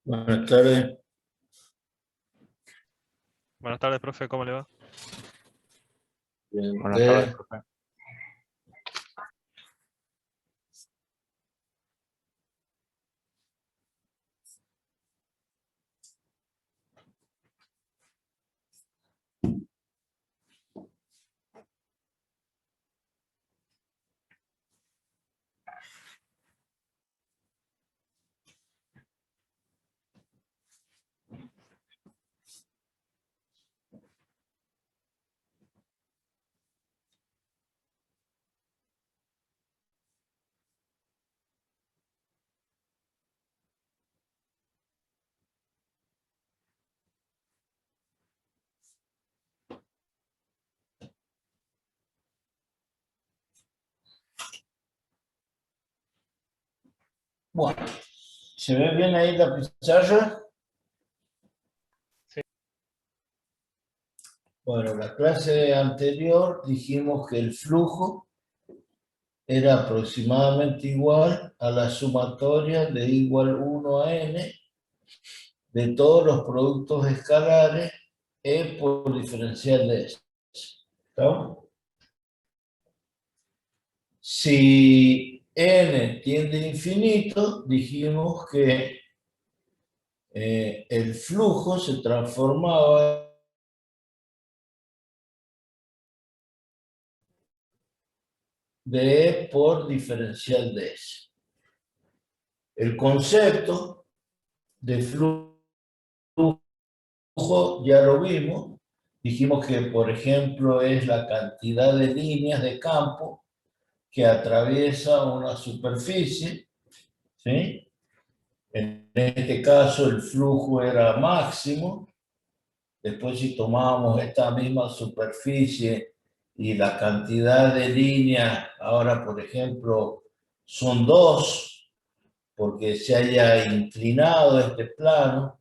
Buenas tardes. Buenas tardes, profe, ¿cómo le va? Bien, Buenas tardes, usted. profe. Bueno, ¿se ve bien ahí la pizarra? Sí. Bueno, la clase anterior dijimos que el flujo era aproximadamente igual a la sumatoria de igual 1 a n de todos los productos escalares E por diferencial de S. ¿Está? Si n tiende a infinito, dijimos que el flujo se transformaba de E por diferencial de S. El concepto de flujo ya lo vimos. Dijimos que, por ejemplo, es la cantidad de líneas de campo que atraviesa una superficie, ¿sí? En este caso el flujo era máximo. Después, si tomábamos esta misma superficie y la cantidad de líneas, ahora por ejemplo, son 2, porque se haya inclinado este plano,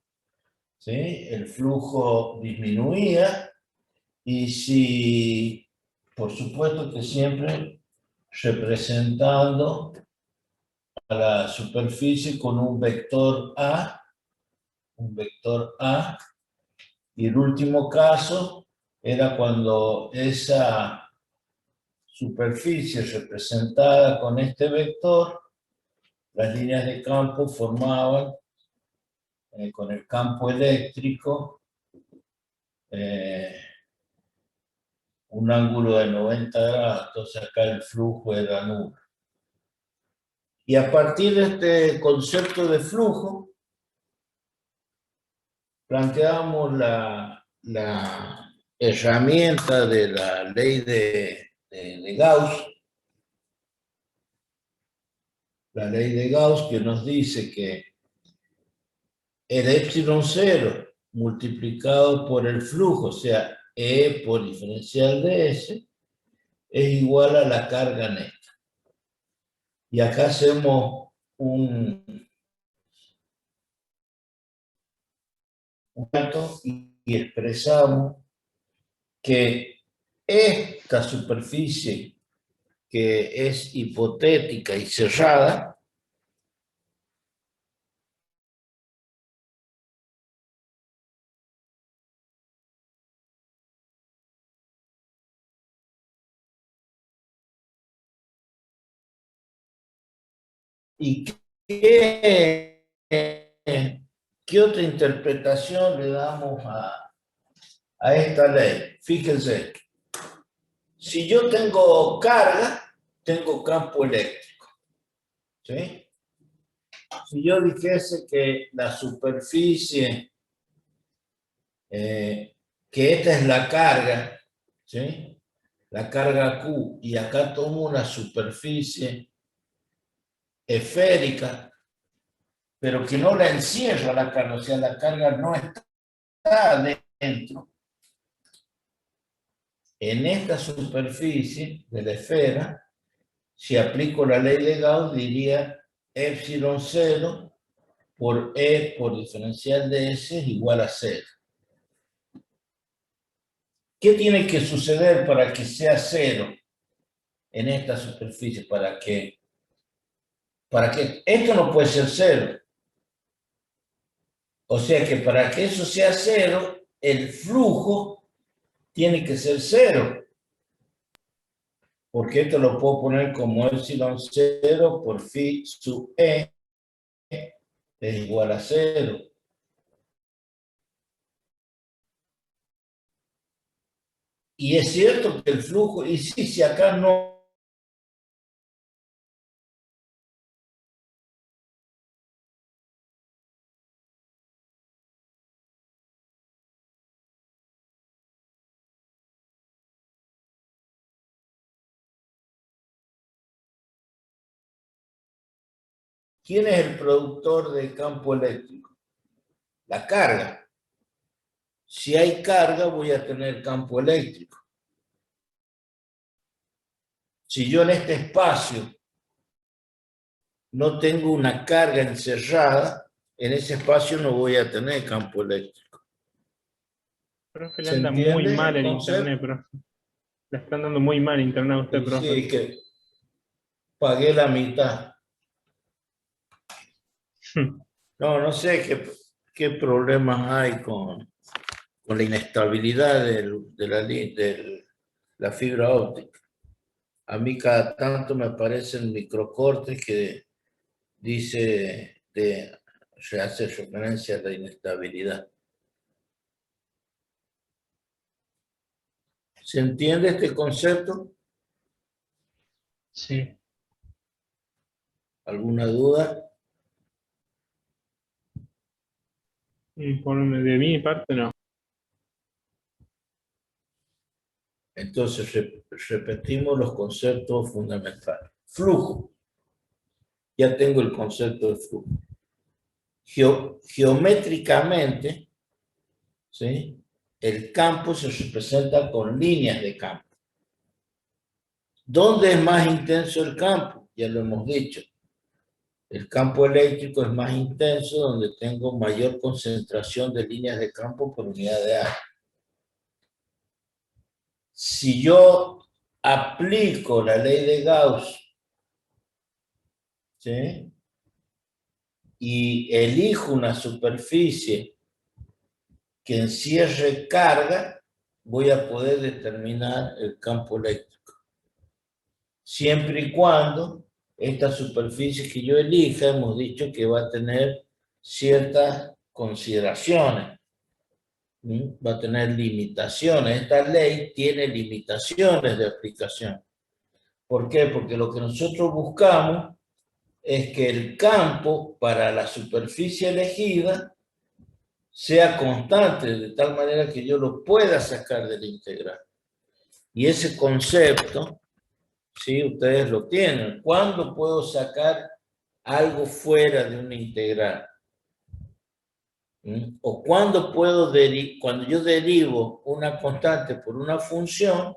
¿sí? El flujo disminuía. Y si, por supuesto que siempre representando a la superficie con un vector A, y el último caso era cuando esa superficie representada con este vector, las líneas de campo formaban con el campo eléctrico un ángulo de 90 grados, entonces acá el flujo era nulo. Y a partir de este concepto de flujo, planteamos la herramienta de la ley de Gauss, la ley de Gauss que nos dice que el epsilon cero multiplicado por el flujo, o sea, E por diferencial de S, es igual a la carga neta. Y acá hacemos un dato y expresamos que esta superficie que es hipotética y cerrada, ¿y qué otra interpretación le damos a esta ley? Fíjense, si yo tengo carga, tengo campo eléctrico, ¿sí? Si yo dijese que la superficie, que esta es la carga, ¿sí? La carga Q, y acá tomo una superficie esférica, pero que no la encierra la carga, o sea, la carga no está dentro. En esta superficie de la esfera, si aplico la ley de Gauss, diría epsilon 0 por E por diferencial de S es igual a 0. ¿Qué tiene que suceder para que sea 0 en esta superficie? Para que esto no puede ser 0. O sea que para que eso sea cero, el flujo tiene que ser cero. Porque esto lo puedo poner como epsilon 0 por phi sub e es igual a 0. Y es cierto que el flujo, y sí, si acá no. ¿Quién es el productor del campo eléctrico? La carga. Si hay carga, voy a tener campo eléctrico. Si yo en este espacio no tengo una carga encerrada, en ese espacio no voy a tener campo eléctrico. Profe, le ¿Se anda muy entiende mal el el concepto? internet, profe. Le están dando muy mal internet a usted, Y profe. sí, que pagué la mitad. No, no sé qué problemas hay con la inestabilidad de la fibra óptica. A mí cada tanto me aparecen microcortes que se hace referencia a la inestabilidad. ¿Se entiende este concepto? Sí. ¿Alguna duda? Y de mi parte, no. Entonces repetimos los conceptos fundamentales. Flujo. Ya tengo el concepto de flujo. Geométricamente, ¿sí? El campo se representa con líneas de campo. ¿Dónde es más intenso el campo? Ya lo hemos dicho. El campo eléctrico es más intenso donde tengo mayor concentración de líneas de campo por unidad de área. Si yo aplico la ley de Gauss, ¿sí? Y elijo una superficie que encierre carga, voy a poder determinar el campo eléctrico. Siempre y cuando esta superficie que yo elija, hemos dicho que va a tener ciertas consideraciones, va a tener limitaciones. Esta ley tiene limitaciones de aplicación. ¿Por qué? Porque lo que nosotros buscamos es que el campo para la superficie elegida sea constante, de tal manera que yo lo pueda sacar del integral. Y ese concepto, ¿sí? Ustedes lo tienen. ¿Cuándo puedo sacar algo fuera de una integral? O cuando cuando yo derivo una constante por una función,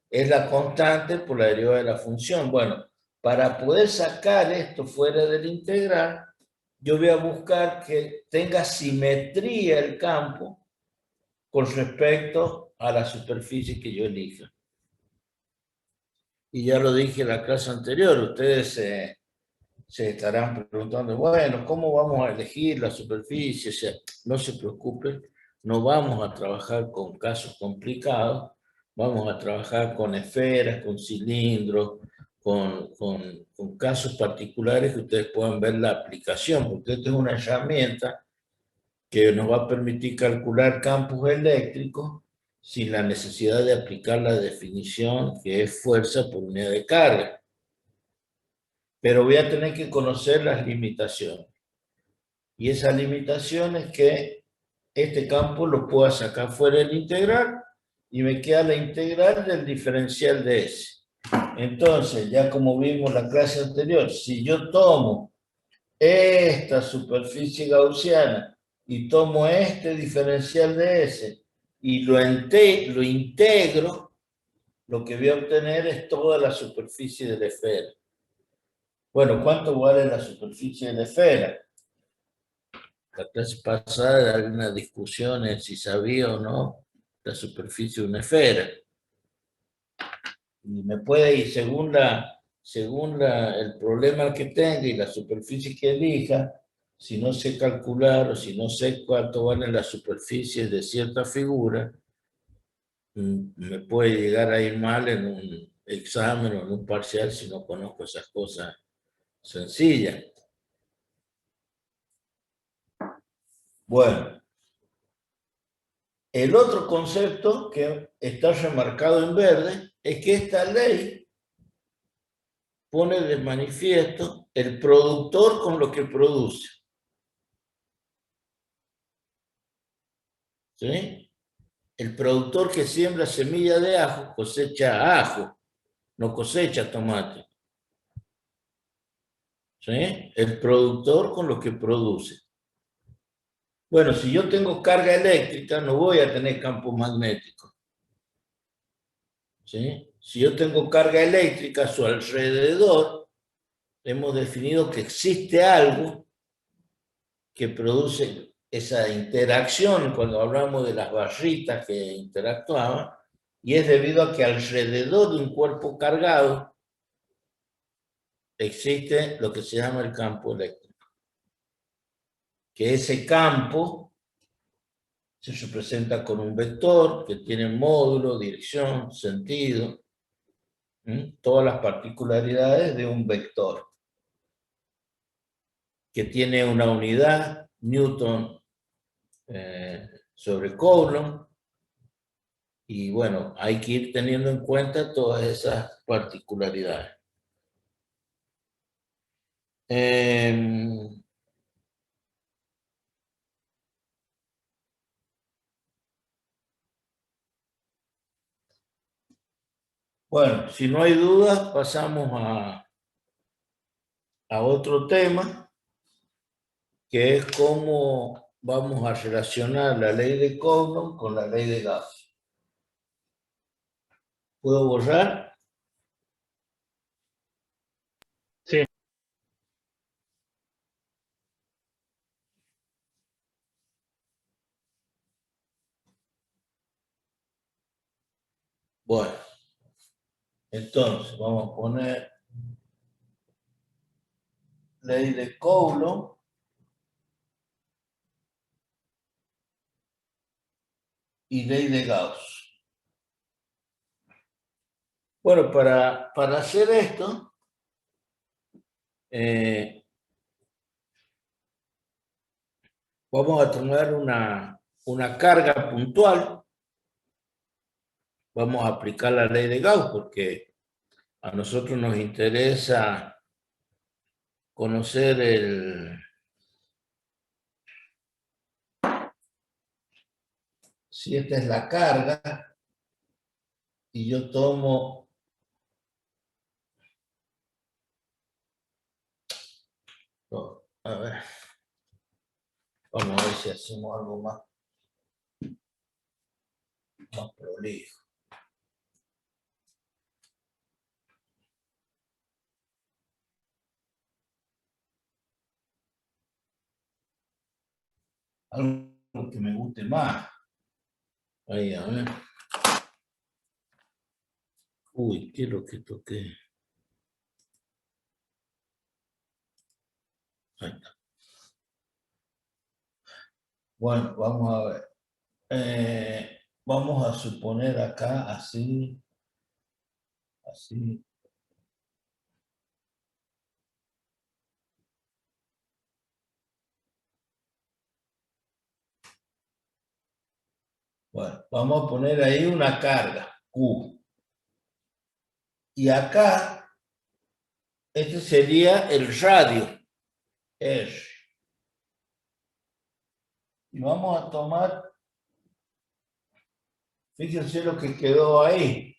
es la constante por la derivada de la función. Bueno, para poder sacar esto fuera del integral, yo voy a buscar que tenga simetría el campo con respecto a la superficie que yo elija. Y ya lo dije en la clase anterior, ustedes se estarán preguntando, bueno, ¿cómo vamos a elegir la superficie? O sea, no se preocupen, no vamos a trabajar con casos complicados, vamos a trabajar con esferas, con cilindros, con casos particulares que ustedes puedan ver la aplicación, porque esta es una herramienta que nos va a permitir calcular campos eléctricos sin la necesidad de aplicar la definición que es fuerza por unidad de carga. Pero voy a tener que conocer las limitaciones. Y esa limitación es que este campo lo puedo sacar fuera del integral y me queda la integral del diferencial de S. Entonces, ya como vimos en la clase anterior, si yo tomo esta superficie gaussiana y tomo este diferencial de S y lo integro, lo que voy a obtener es toda la superficie de la esfera. Bueno, ¿cuánto vale la superficie de la esfera? La clase pasada había una discusión en si sabía o no la superficie de una esfera. Y me puede ir según el problema que tenga y la superficie que elija, si no sé calcular o si no sé cuánto valen las superficies de cierta figura, me puede llegar a ir mal en un examen o en un parcial si no conozco esas cosas sencillas. Bueno, el otro concepto que está remarcado en verde es que esta ley pone de manifiesto el productor con lo que produce. ¿Sí? El productor que siembra semilla de ajo cosecha ajo, no cosecha tomate. ¿Sí? El productor con lo que produce. Bueno, si yo tengo carga eléctrica, no voy a tener campo magnético. ¿Sí? Si yo tengo carga eléctrica a su alrededor, hemos definido que existe algo que produce esa interacción cuando hablamos de las barritas que interactuaban, y es debido a que alrededor de un cuerpo cargado existe lo que se llama el campo eléctrico. Que ese campo se representa con un vector que tiene módulo, dirección, sentido, todas las particularidades de un vector, que tiene una unidad, Newton sobre Coulomb, y bueno, hay que ir teniendo en cuenta todas esas particularidades. Bueno, si no hay dudas, pasamos a otro tema, que es cómo vamos a relacionar la ley de Coulomb con la ley de Gauss. ¿Puedo borrar? Sí. Bueno, entonces vamos a poner ley de Coulomb y ley de Gauss. Bueno, para hacer esto, vamos a tomar una carga puntual. Vamos a aplicar la ley de Gauss porque a nosotros nos interesa conocer si esta es la carga y yo tomo a ver, vamos a ver si hacemos algo más prolijo. Algo que me guste más. Ahí, a ver. Uy, ¿qué es lo que toqué? Ahí está. Bueno, vamos a ver. Vamos a suponer acá así. Bueno, vamos a poner ahí una carga, Q. Y acá, este sería el radio, R. Y vamos a tomar, fíjense lo que quedó ahí.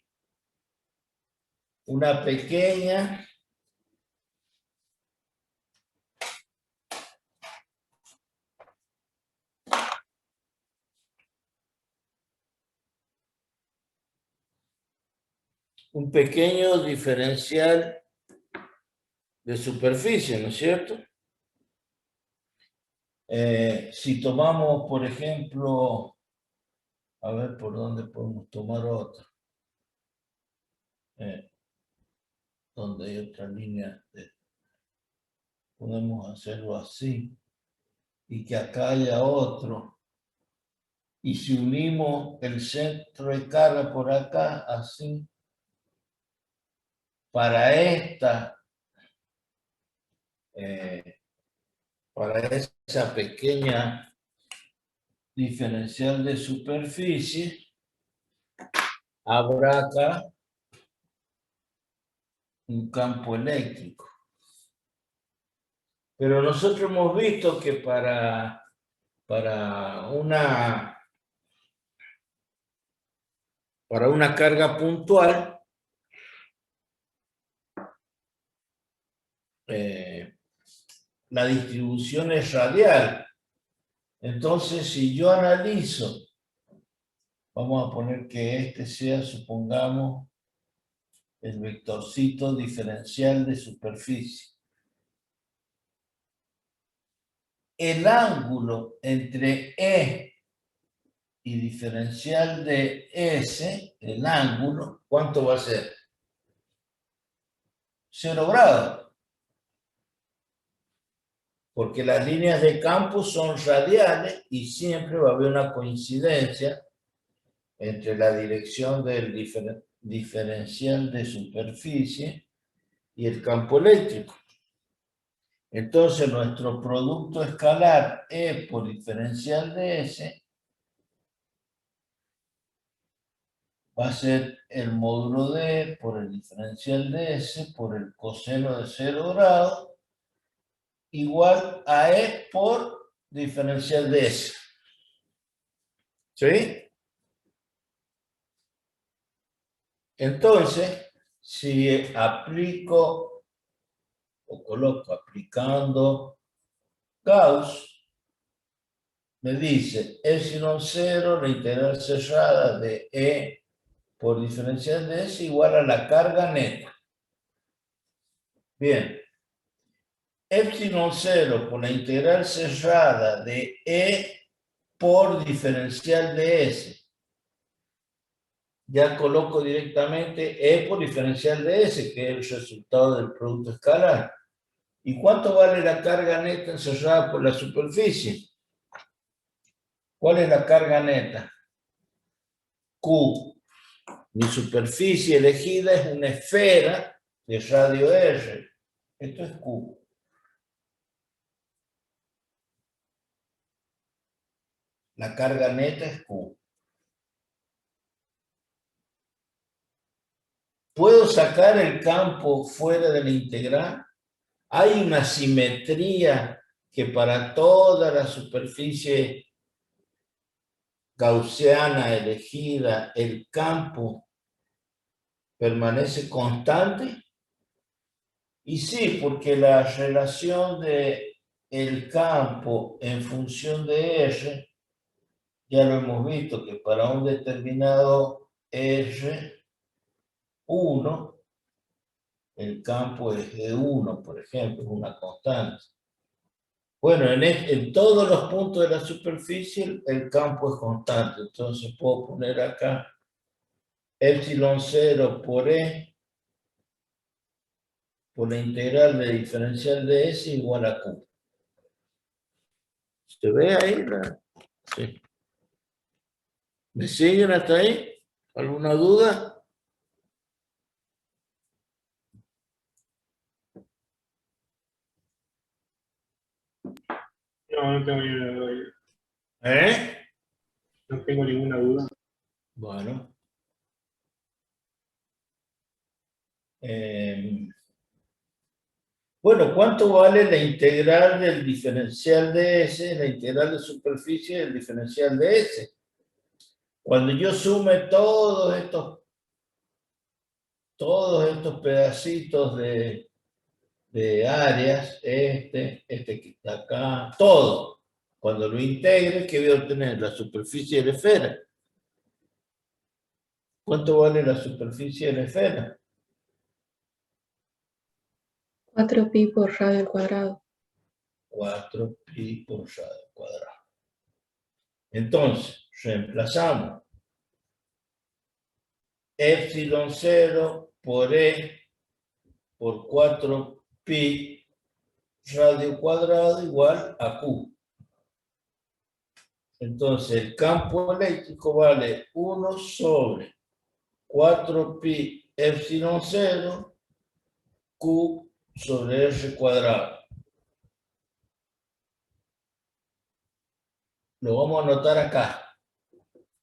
Una pequeña un pequeño diferencial de superficie, ¿no es cierto? Si tomamos, por ejemplo, a ver por dónde podemos tomar otra. Donde hay otra línea, podemos hacerlo así. y que acá haya otro. Y si unimos el centro de carga por acá, así, para esa pequeña diferencial de superficie, habrá acá un campo eléctrico. Pero nosotros hemos visto que para una carga puntual, la distribución es radial. Entonces, si yo analizo, vamos a poner que este sea, supongamos, el vectorcito diferencial de superficie. El ángulo entre E y diferencial de S, el ángulo, ¿cuánto va a ser? 0 grados. Porque las líneas de campo son radiales y siempre va a haber una coincidencia entre la dirección del diferencial de superficie y el campo eléctrico. Entonces, nuestro producto escalar E por diferencial de S va a ser el módulo de E por el diferencial de S por el coseno de 0 grados igual a E por diferencial de S. ¿Sí? Entonces, si aplico o coloco aplicando Gauss, me dice epsilon 0, la integral cerrada de E por diferencial de S igual a la carga neta. Bien. Epsilon 0 por la integral cerrada de E por diferencial de S. Ya coloco directamente E por diferencial de S, que es el resultado del producto escalar. ¿Y cuánto vale la carga neta encerrada por la superficie? ¿Cuál es la carga neta? Q. Mi superficie elegida es una esfera de radio R. Esto es Q. La carga neta es Q. ¿Puedo sacar el campo fuera de la integral? Hay una simetría que para toda la superficie gaussiana elegida, el campo permanece constante. Y sí, porque la relación de el campo en función de R, ya lo hemos visto que para un determinado R1, el campo es de 1, por ejemplo, es una constante. Bueno, en todos los puntos de la superficie el campo es constante, entonces puedo poner acá epsilon 0 por E por la integral de diferencial de S igual a Q. ¿Se ve ahí? Sí. ¿Me siguen hasta ahí? ¿Alguna duda? No, no tengo ninguna duda. ¿Eh? No tengo ninguna duda. Bueno. Bueno, ¿cuánto vale la integral del diferencial de S, la integral de superficie del diferencial de S? Cuando yo sume todos estos pedacitos de áreas, este que está acá, todo. Cuando lo integre, ¿qué voy a obtener? La superficie de la esfera. ¿Cuánto vale la superficie de la esfera? 4pi por radio al cuadrado. 4pi por radio al cuadrado. Entonces, reemplazamos epsilon 0 por E por 4pi radio cuadrado igual a Q. Entonces, el campo eléctrico vale 1 sobre 4pi epsilon 0 Q sobre R cuadrado. Lo vamos a anotar acá.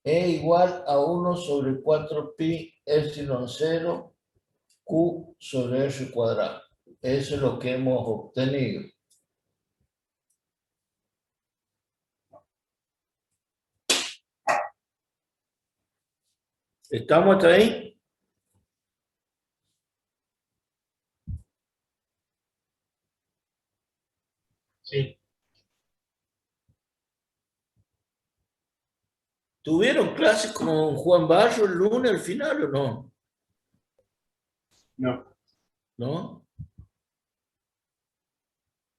E igual a 1 sobre 4pi epsilon 0 Q sobre R cuadrado. Eso es lo que hemos obtenido. ¿Estamos hasta ahí? Sí. ¿Tuvieron clases con Juan Barro el lunes al final o no? No. ¿No?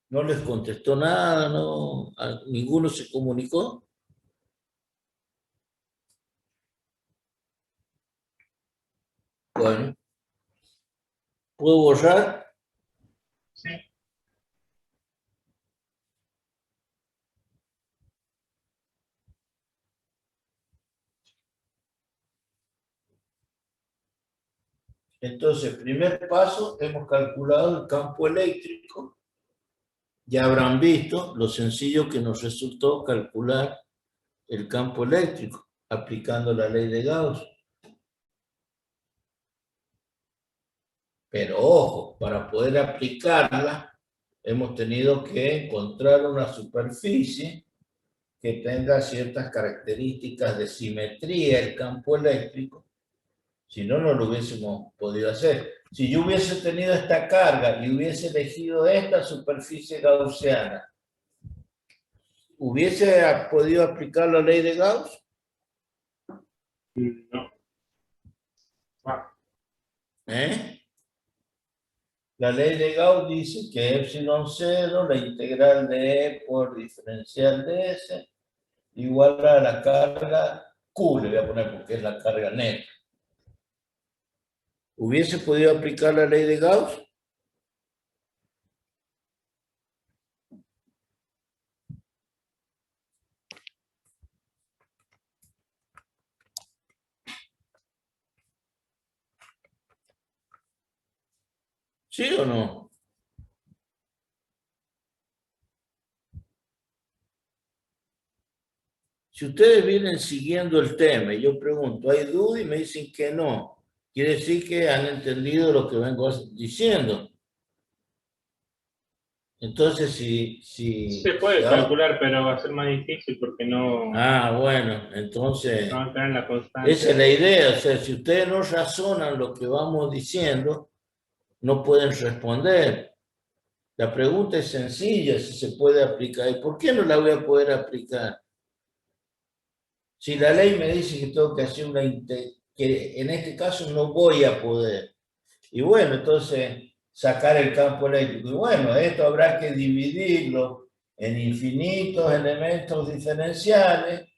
¿No les contestó nada? ¿No? ¿Ninguno se comunicó? Bueno. ¿Puedo borrar? Sí. Entonces, primer paso, hemos calculado el campo eléctrico. Ya habrán visto lo sencillo que nos resultó calcular el campo eléctrico aplicando la ley de Gauss. Pero ojo, para poder aplicarla, hemos tenido que encontrar una superficie que tenga ciertas características de simetría el campo eléctrico. Si no, no lo hubiésemos podido hacer. Si yo hubiese tenido esta carga y hubiese elegido esta superficie gaussiana, ¿hubiese podido aplicar la ley de Gauss? No. ¿Eh? La ley de Gauss dice que epsilon 0, la integral de E por diferencial de S, igual a la carga Q, le voy a poner porque es la carga neta. ¿Hubiese podido aplicar la ley de Gauss? ¿Sí o no? Si ustedes vienen siguiendo el tema y yo pregunto, ¿hay duda? Y me dicen que no. Quiere decir que han entendido lo que vengo diciendo. Entonces, Se puede calcular, pero va a ser más difícil porque no, Ah, bueno, entonces, no va a estar en la constante. esa es la idea. O sea, si ustedes no razonan lo que vamos diciendo, no pueden responder. La pregunta es sencilla, si se puede aplicar. ¿Y por qué no la voy a poder aplicar? Si la ley me dice que tengo que hacer que en este caso no voy a poder. Y bueno, entonces sacar el campo eléctrico. Y bueno, esto habrá que dividirlo en infinitos elementos diferenciales,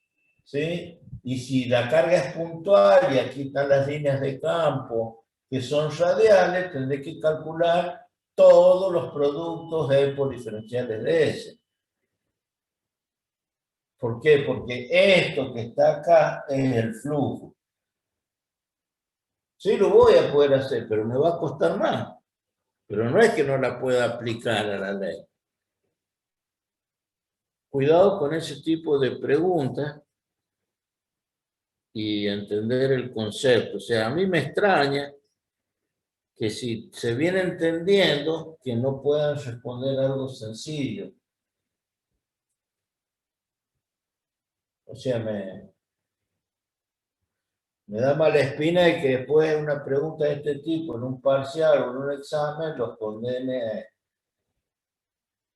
¿sí? Y si la carga es puntual, y aquí están las líneas de campo que son radiales, tendré que calcular todos los productos de por diferenciales de S. ¿Por qué? Porque esto que está acá es el flujo. Sí, lo voy a poder hacer, pero me va a costar más. Pero no es que no la pueda aplicar a la ley. Cuidado con ese tipo de preguntas y entender el concepto. O sea, a mí me extraña que si se viene entendiendo que no puedan responder algo sencillo. O sea, me da mala espina de que después de una pregunta de este tipo, en un parcial o en un examen, los condene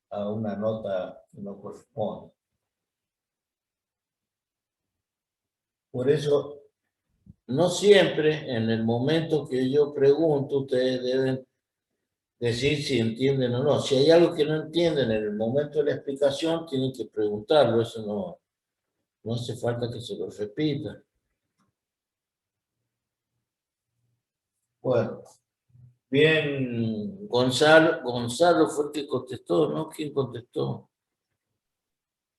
a una nota que no corresponde. Por eso, no siempre en el momento que yo pregunto, ustedes deben decir si entienden o no. Si hay algo que no entienden en el momento de la explicación, tienen que preguntarlo. Eso no hace falta que se lo repita. Bueno, bien, Gonzalo fue el que contestó, ¿no? ¿Quién contestó?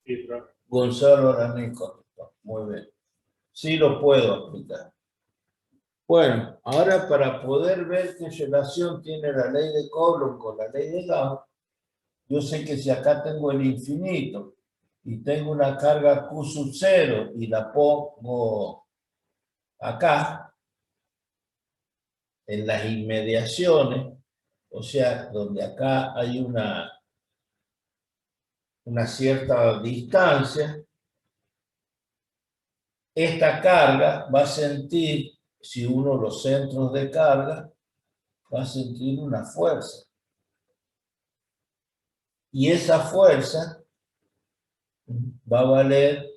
Sí, profe. Gonzalo Aranés contestó. Muy bien. Sí lo puedo aplicar. Bueno, ahora para poder ver qué relación tiene la ley de Coulomb con la ley de Gauss, yo sé que si acá tengo el infinito y tengo una carga Q sub 0 y la pongo acá, en las inmediaciones, o sea, donde acá hay una cierta distancia, esta carga va a sentir, si uno los centros de carga, va a sentir una fuerza. Y esa fuerza va a valer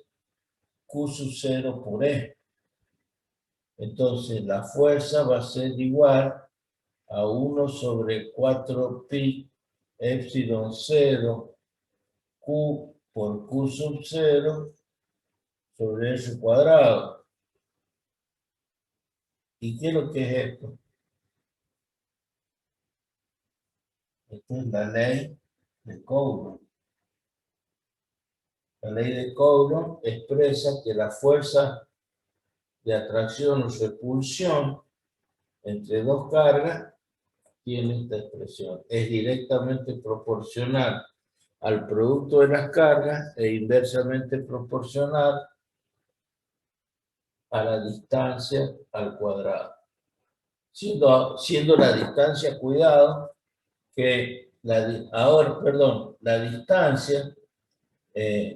Q sub 0 por E. Entonces la fuerza va a ser igual a 1 sobre 4pi epsilon 0 Q por Q sub 0 sobre S cuadrado. ¿Y qué es lo que es esto? Esta es la ley de Coulomb. La ley de Coulomb expresa que la fuerza de atracción o repulsión entre dos cargas tiene esta expresión. Es directamente proporcional al producto de las cargas e inversamente proporcional a la distancia al cuadrado. Siendo la distancia, cuidado, que la distancia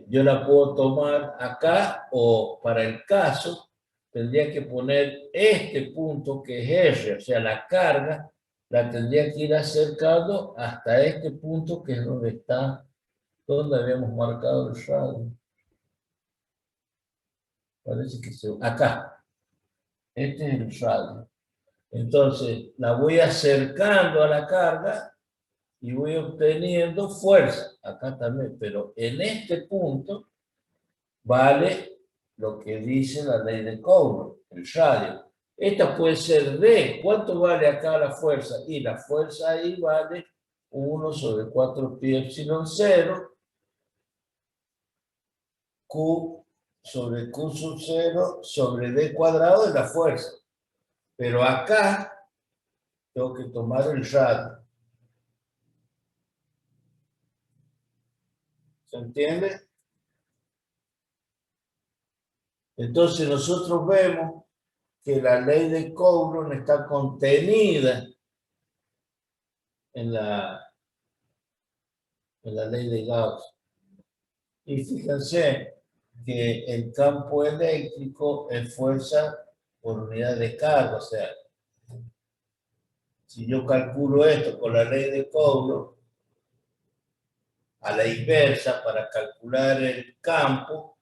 yo la puedo tomar acá o para el caso tendría que poner este punto que es R, o sea, la carga la tendría que ir acercando hasta este punto que es donde está, donde habíamos marcado el radio. Parece que acá. Este es el radio. Entonces, la voy acercando a la carga y voy obteniendo fuerza. Acá también, pero en este punto vale lo que dice la ley de Coulomb, el radio. Esta puede ser D. ¿Cuánto vale acá la fuerza? Y la fuerza ahí vale 1 sobre 4pi epsilon 0 Q sobre Q sub 0 sobre D cuadrado de la fuerza. Pero acá tengo que tomar el radio. ¿Se entiende? Entonces nosotros vemos que la ley de Coulomb está contenida en la ley de Gauss. Y fíjense que el campo eléctrico es fuerza por unidad de carga. O sea, si yo calculo esto con la ley de Coulomb, a la inversa, para calcular el campo,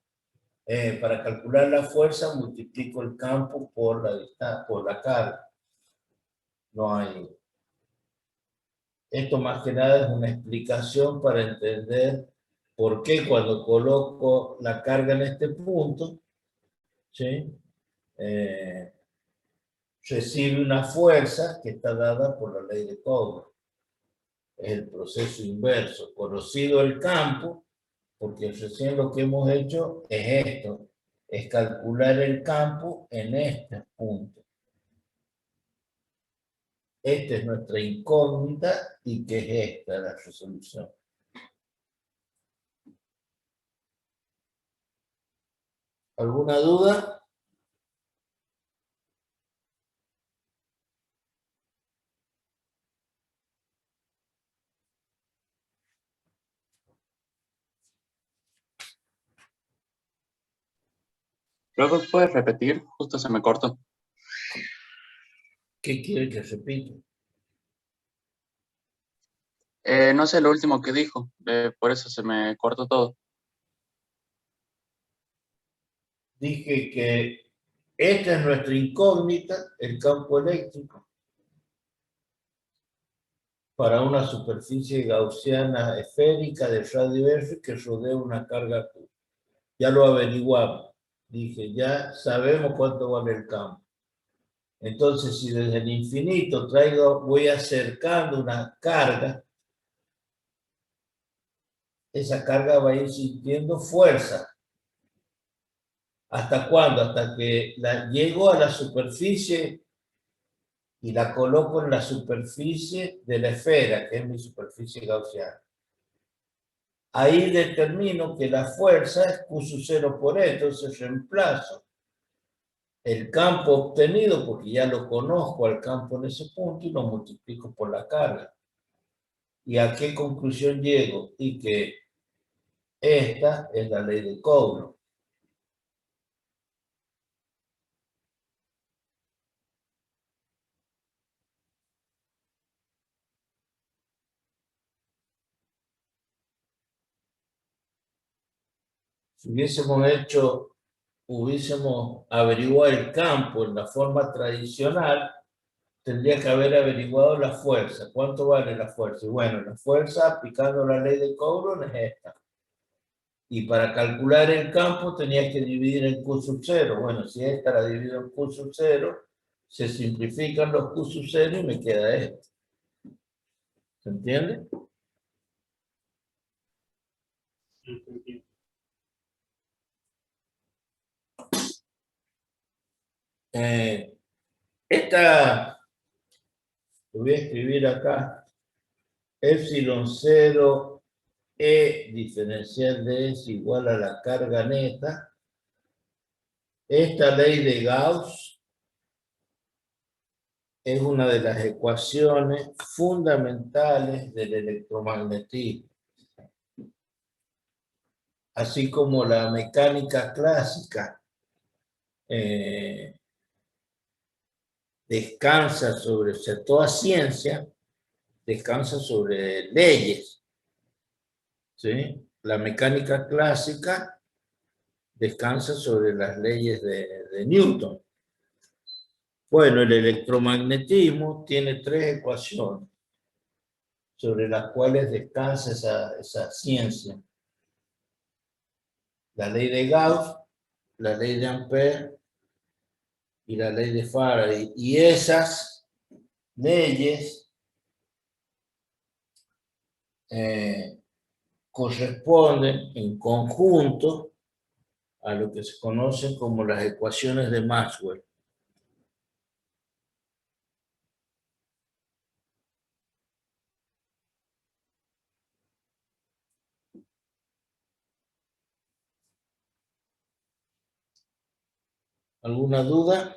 para calcular la fuerza, multiplico el campo por la distancia, por la carga. No hay. Esto más que nada es una explicación para entender por qué cuando coloco la carga en este punto, ¿sí? Recibe una fuerza que está dada por la ley de Coulomb. Es el proceso inverso. Conocido el campo, porque recién lo que hemos hecho es esto, es calcular el campo en este punto. Esta es nuestra incógnita y que es esta la resolución. ¿Alguna duda? Luego puedes repetir, justo se me cortó. ¿Qué quiere que repita? No sé lo último que dijo, por eso se me cortó todo. Dije que esta es nuestra incógnita, el campo eléctrico, para una superficie gaussiana esférica de radio R que rodea una carga Q. Ya lo averiguamos. Dije, ya sabemos cuánto vale el campo. Entonces, si desde el infinito voy acercando una carga, esa carga va a ir sintiendo fuerza. ¿Hasta cuándo? Hasta que llego a la superficie y la coloco en la superficie de la esfera, que es mi superficie gaussiana. Ahí determino que la fuerza es Q sub 0 por E, entonces reemplazo el campo obtenido, porque ya lo conozco al campo en ese punto, y lo multiplico por la carga. ¿Y a qué conclusión llego? Y que esta es la ley de Coulomb. Si hubiésemos averiguado el campo en la forma tradicional, tendría que haber averiguado la fuerza. ¿Cuánto vale la fuerza? Y bueno, la fuerza aplicando la ley de Coulomb es esta. Y para calcular el campo tenía que dividir en Q sub 0. Bueno, si esta la divido en Q sub 0, se simplifican los Q sub 0 y me queda esto. ¿Se entiende? Esta, lo voy a escribir acá, epsilon 0 E diferencial de S igual a la carga neta. Esta ley de Gauss es una de las ecuaciones fundamentales del electromagnetismo. Así como la mecánica clásica descansa sobre, o sea, toda ciencia descansa sobre leyes, ¿sí? La mecánica clásica descansa sobre las leyes de Newton. Bueno, el electromagnetismo tiene 3 ecuaciones sobre las cuales descansa esa ciencia. La ley de Gauss, la ley de Ampère y la ley de Faraday. Y esas leyes corresponden en conjunto a lo que se conocen como las ecuaciones de Maxwell. ¿Alguna duda?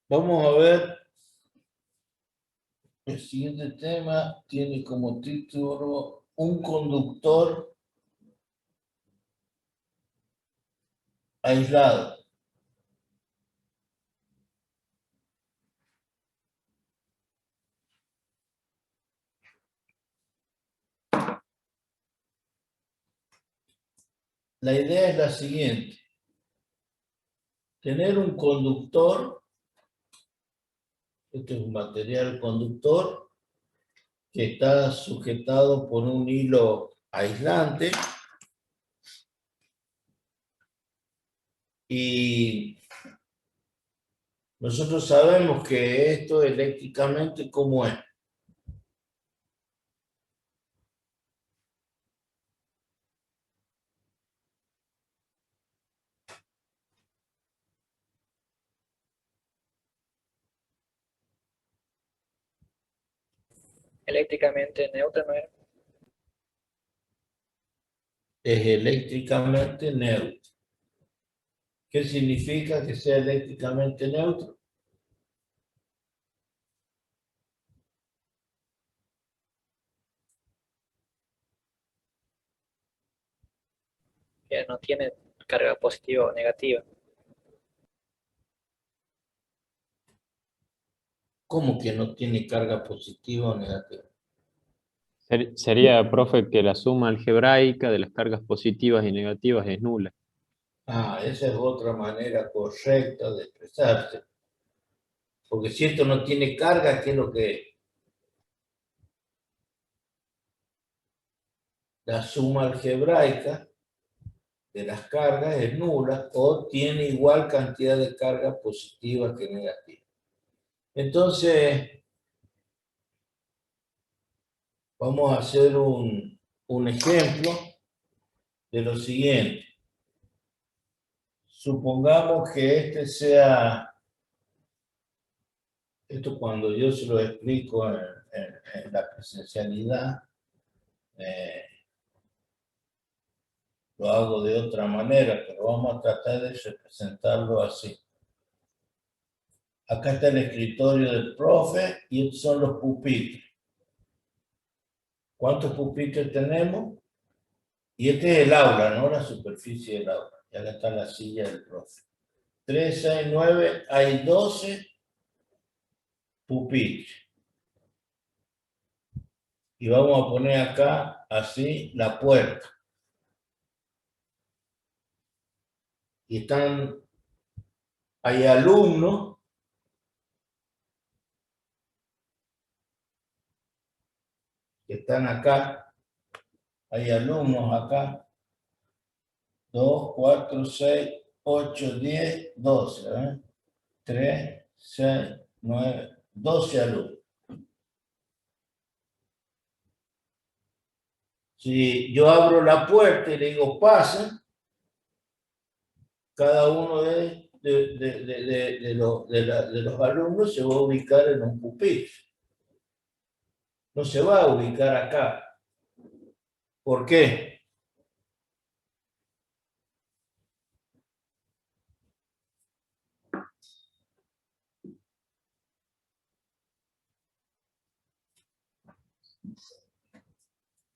Vamos a ver. El siguiente tema tiene como título un conductor aislado. La idea es la siguiente. Tener un conductor, este es un material conductor, que está sujetado por un hilo aislante y nosotros sabemos que esto eléctricamente, ¿cómo es? Eléctricamente neutro, ¿no era? Es eléctricamente neutro. ¿Qué significa que sea eléctricamente neutro? que no tiene carga positiva o negativa. ¿Cómo que no tiene carga positiva o negativa? Sería, profe, que la suma algebraica de las cargas positivas y negativas es nula. Ah, esa es otra manera correcta de expresarse. Porque si esto no tiene carga, ¿qué es lo que es? La suma algebraica de las cargas es nula o tiene igual cantidad de carga positiva que negativa. Entonces, vamos a hacer un ejemplo de lo siguiente. Supongamos que este sea, esto cuando yo se lo explico en la presencialidad, lo hago de otra manera, pero vamos a tratar de representarlo así. Acá está el escritorio del profe y estos son los pupitres. ¿Cuántos pupitres tenemos? Y este es el aula, ¿no? La superficie del aula. Y acá está la silla del profe. 3, 6, 9, hay 12 pupitres. Y vamos a poner acá, así, la puerta. Y hay alumnos que están acá. Hay alumnos acá. 2, 4, 6, 8, 10, 12. ¿eh? 3, 6, 9, 12 alumnos. Si yo abro la puerta y le digo pasen, cada uno de los alumnos se va a ubicar en un pupitre. No se va a ubicar acá. ¿Por qué?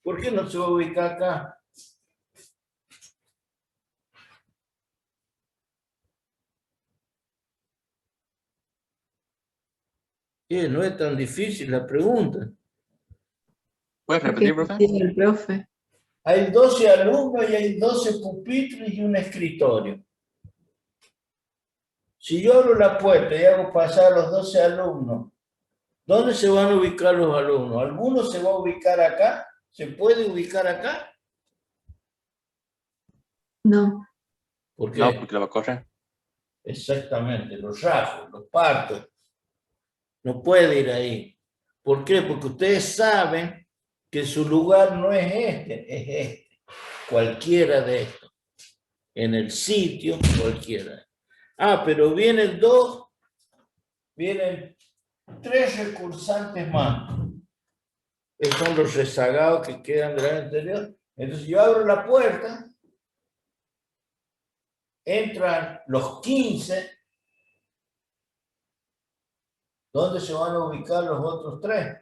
¿Por qué no se va a ubicar acá? No es tan difícil la pregunta. ¿Puedes repetir, profe? Dice el profe. Hay 12 alumnos y hay 12 pupitres y un escritorio. Si yo abro la puerta y hago pasar a los 12 alumnos, ¿dónde se van a ubicar los alumnos? ¿Alguno se va a ubicar acá? ¿Se puede ubicar acá? No. ¿Por qué? No, porque lo va a correr. Exactamente, los rasgos, los partos. No puede ir ahí. ¿Por qué? Porque ustedes saben que su lugar no es este. Cualquiera de estos. En el sitio, cualquiera. Ah, pero vienen vienen 3 recursantes más. Estos son los rezagados que quedan del año anterior. Entonces yo abro la puerta, entran los 15. ¿Dónde se van a ubicar los otros 3?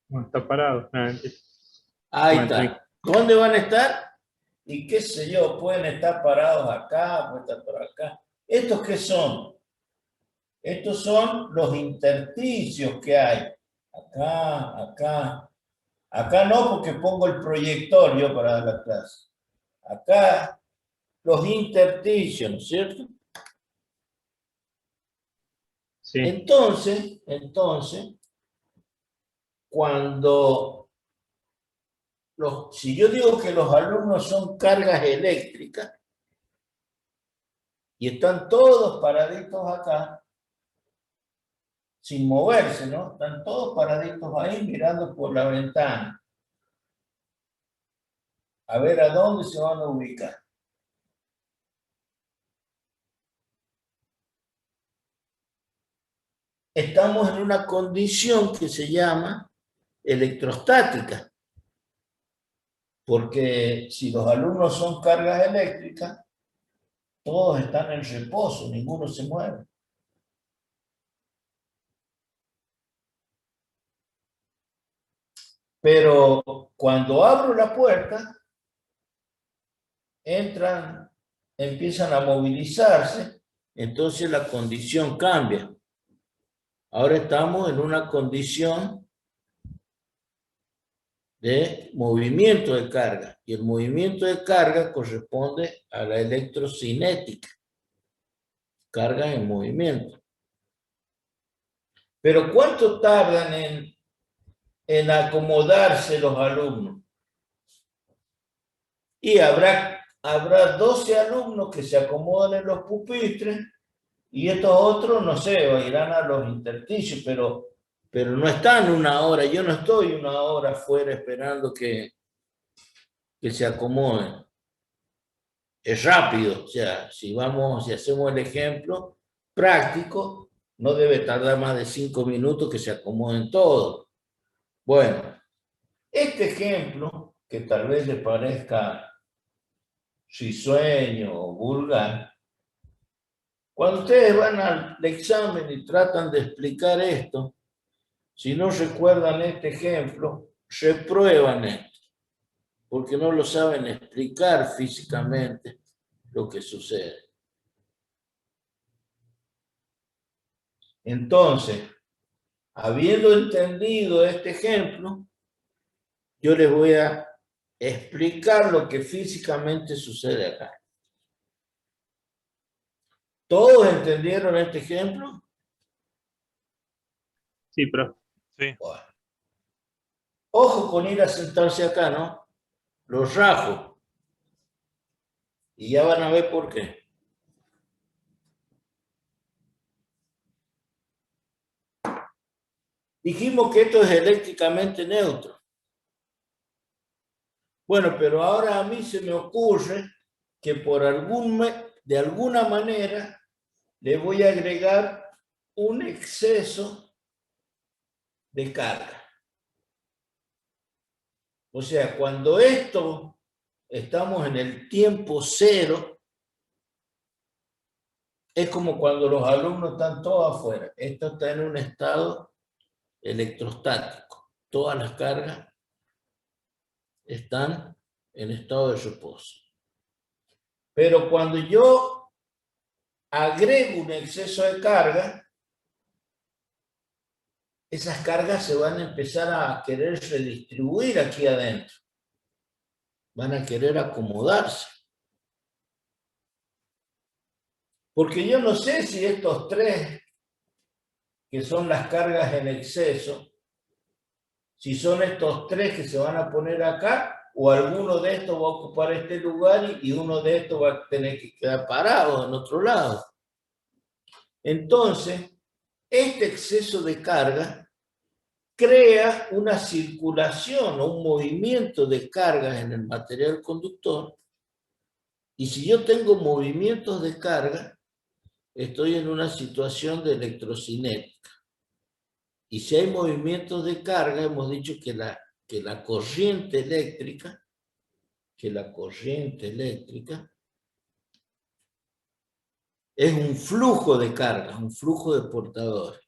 Bueno, está parado. No, mentira. Ahí Bueno, está. ¿Dónde van a estar? Y qué sé yo, pueden estar parados acá, pueden estar por acá. ¿Estos qué son? Estos son los intersticios que hay. Acá, acá. Acá no, porque pongo el proyector yo para dar la clase. Acá, los intersticios, ¿no es cierto? Sí. Entonces, cuando si yo digo que los alumnos son cargas eléctricas y están todos paraditos acá, sin moverse, ¿no? Están todos paraditos ahí mirando por la ventana. A ver a dónde se van a ubicar. Estamos en una condición que se llama electrostática. Porque si los alumnos son cargas eléctricas, todos están en reposo, ninguno se mueve. Pero cuando abro la puerta, entran, empiezan a movilizarse, entonces la condición cambia. Ahora estamos en una condición de movimiento de carga, y el movimiento de carga corresponde a la electrocinética, carga en movimiento. Pero ¿cuánto tardan en acomodarse los alumnos? Y habrá 12 alumnos que se acomodan en los pupitres, y estos otros, no sé, irán a los intersticios, pero no están una hora. Yo no estoy una hora afuera esperando que se acomoden. Es rápido, o sea, si hacemos el ejemplo práctico, no debe tardar más de 5 minutos que se acomoden todos. Bueno, este ejemplo, que tal vez le parezca risueño o vulgar, cuando ustedes van al examen y tratan de explicar esto, si no recuerdan este ejemplo, reprueban esto, porque no lo saben explicar físicamente lo que sucede. Entonces, habiendo entendido este ejemplo, yo les voy a explicar lo que físicamente sucede acá. ¿Todos entendieron este ejemplo? Sí, profe. Sí. Bueno. Ojo con ir a sentarse acá, ¿no? Los rajo. Y ya van a ver por qué. Dijimos que esto es eléctricamente neutro. Bueno, pero ahora a mí se me ocurre que de alguna manera le voy a agregar un exceso de carga. O sea, cuando estamos en el tiempo cero, es como cuando los alumnos están todos afuera. Esto está en un estado electrostático. Todas las cargas están en estado de reposo. Pero cuando yo agrego un exceso de carga, esas cargas se van a empezar a querer redistribuir aquí adentro. Van a querer acomodarse. Porque yo no sé si estos tres, que son las cargas en exceso, si son estos tres que se van a poner acá, o alguno de estos va a ocupar este lugar y uno de estos va a tener que quedar parado en otro lado. Entonces, este exceso de carga crea una circulación o un movimiento de cargas en el material conductor, y si yo tengo movimientos de carga, estoy en una situación de electrocinética. Y si hay movimientos de carga, hemos dicho que la corriente eléctrica, es un flujo de cargas, un flujo de portadores.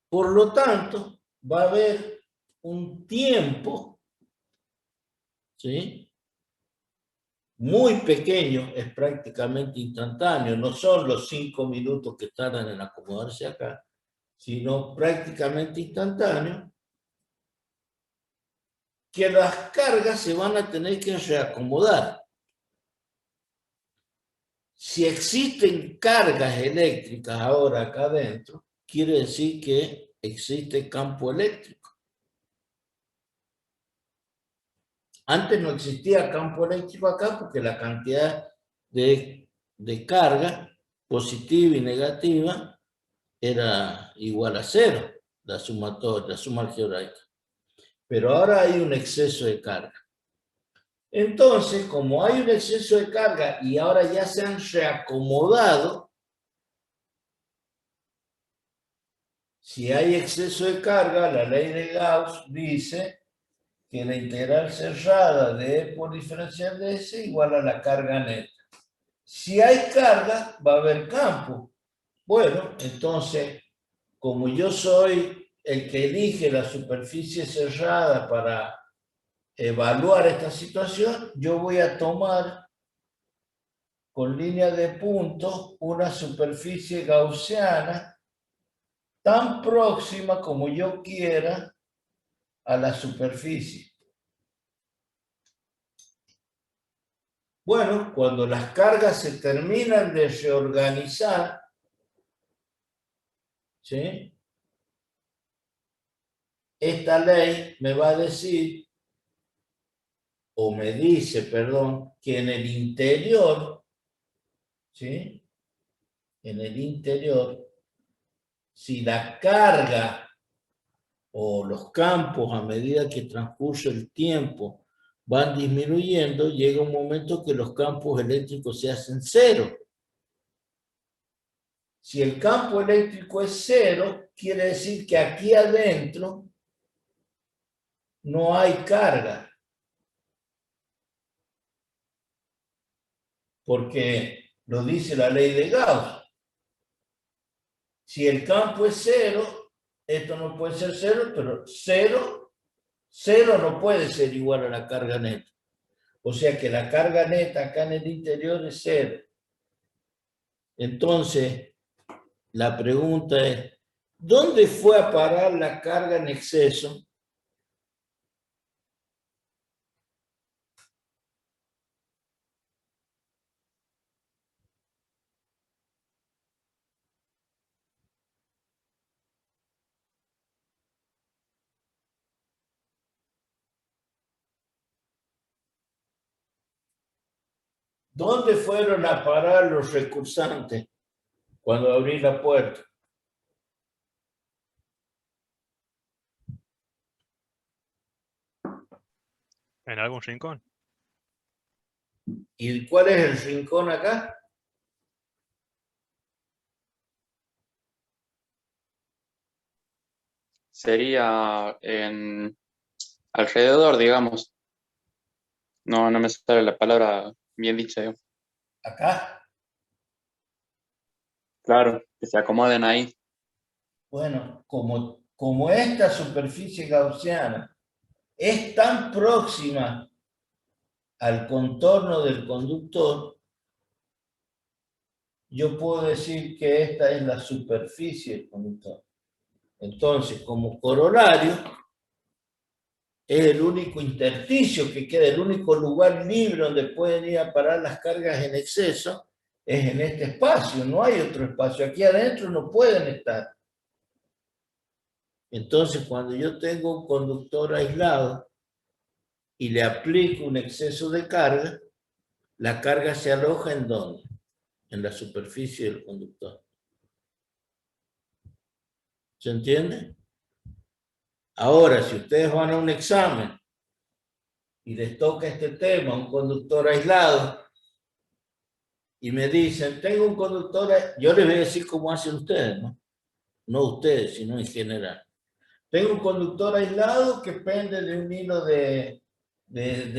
Por lo tanto, va a haber un tiempo, ¿sí?, muy pequeño, es prácticamente instantáneo, no son los 5 minutos que tardan en acomodarse acá, sino prácticamente instantáneo, que las cargas se van a tener que reacomodar. Si existen cargas eléctricas ahora acá adentro, quiere decir que existe campo eléctrico. Antes no existía campo eléctrico acá porque la cantidad de carga positiva y negativa era igual a cero, la suma algebraica. Pero ahora hay un exceso de carga. Entonces, como hay un exceso de carga y ahora ya se han reacomodado, si hay exceso de carga, la ley de Gauss dice que la integral cerrada de E por diferencial de S igual a la carga neta. Si hay carga, va a haber campo. Bueno, entonces, como yo soy el que elige la superficie cerrada para evaluar esta situación, yo voy a tomar con línea de puntos una superficie gaussiana tan próxima como yo quiera a la superficie. Bueno, cuando las cargas se terminan de reorganizar, ¿sí? Esta ley me va a decir, o me dice, perdón, que en el interior, ¿sí? En el interior, si la carga o los campos a medida que transcurre el tiempo van disminuyendo, llega un momento que los campos eléctricos se hacen cero. Si el campo eléctrico es cero, quiere decir que aquí adentro no hay carga. Porque lo dice la ley de Gauss. Si el campo es cero, esto no puede ser cero, pero cero no puede ser igual a la carga neta. O sea que la carga neta acá en el interior es cero. Entonces, la pregunta es, ¿dónde fue a parar la carga en exceso? ¿Dónde fueron a parar los recursantes cuando abrí la puerta? ¿En algún rincón? ¿Y cuál es el rincón acá? Sería alrededor, digamos. No me sale la palabra bien dicha, digamos. Acá. Claro, que se acomoden ahí. Bueno, como esta superficie gaussiana es tan próxima al contorno del conductor, yo puedo decir que esta es la superficie del conductor. Entonces, como corolario, es el único intersticio que queda, el único lugar libre donde pueden ir a parar las cargas en exceso, es en este espacio, no hay otro espacio. Aquí adentro no pueden estar. Entonces, cuando yo tengo un conductor aislado y le aplico un exceso de carga, la carga se aloja ¿en dónde? En la superficie del conductor. ¿Se entiende? Ahora, si ustedes van a un examen y les toca este tema, un conductor aislado, y me dicen, tengo un conductor, yo les voy a decir cómo hacen ustedes, ¿no? No ustedes, sino en general. Tengo un conductor aislado que pende de un hilo de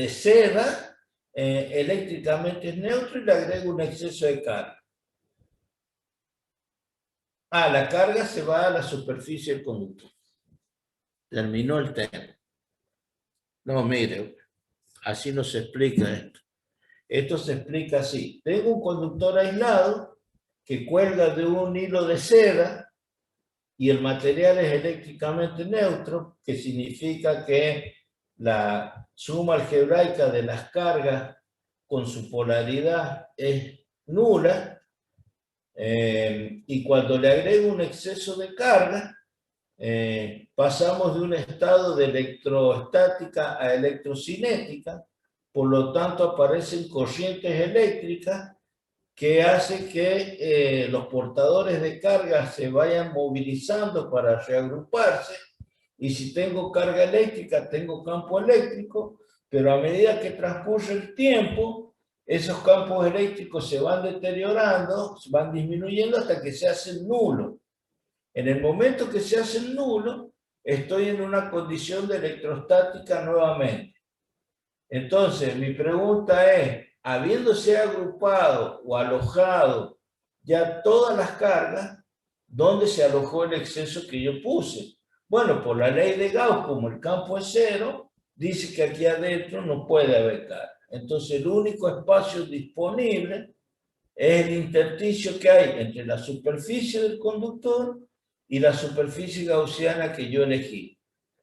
seda, eléctricamente es neutro y le agrego un exceso de carga. La carga se va a la superficie del conductor. Terminó el tema. No, mire, así no se explica esto. Esto se explica así. Tengo un conductor aislado que cuelga de un hilo de seda y el material es eléctricamente neutro, que significa que la suma algebraica de las cargas con su polaridad es nula, y cuando le agrego un exceso de carga, pasamos de un estado de electrostática a electrocinética, por lo tanto aparecen corrientes eléctricas que hace que los portadores de carga se vayan movilizando para reagruparse, y si tengo carga eléctrica, tengo campo eléctrico, pero a medida que transcurre el tiempo, esos campos eléctricos se van deteriorando, se van disminuyendo hasta que se hacen nulos. En el momento que se hacen nulos, estoy en una condición de electrostática nuevamente. Entonces, mi pregunta es, habiéndose agrupado o alojado ya todas las cargas, ¿dónde se alojó el exceso que yo puse? Bueno, por la ley de Gauss, como el campo es cero, dice que aquí adentro no puede haber carga. Entonces, el único espacio disponible es el intersticio que hay entre la superficie del conductor y la superficie gaussiana que yo elegí.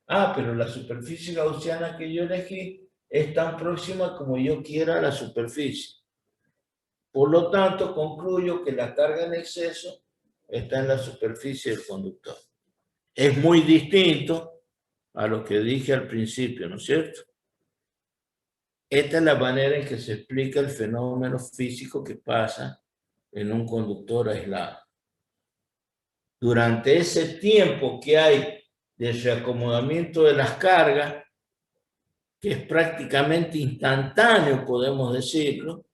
Ah, pero la superficie gaussiana que yo elegí es tan próxima como yo quiera a la superficie. Por lo tanto, concluyo que la carga en exceso está en la superficie del conductor. Es muy distinto a lo que dije al principio, ¿no es cierto? Esta es la manera en que se explica el fenómeno físico que pasa en un conductor aislado. Durante ese tiempo que hay de reacomodamiento de las cargas, que es prácticamente instantáneo, podemos decirlo,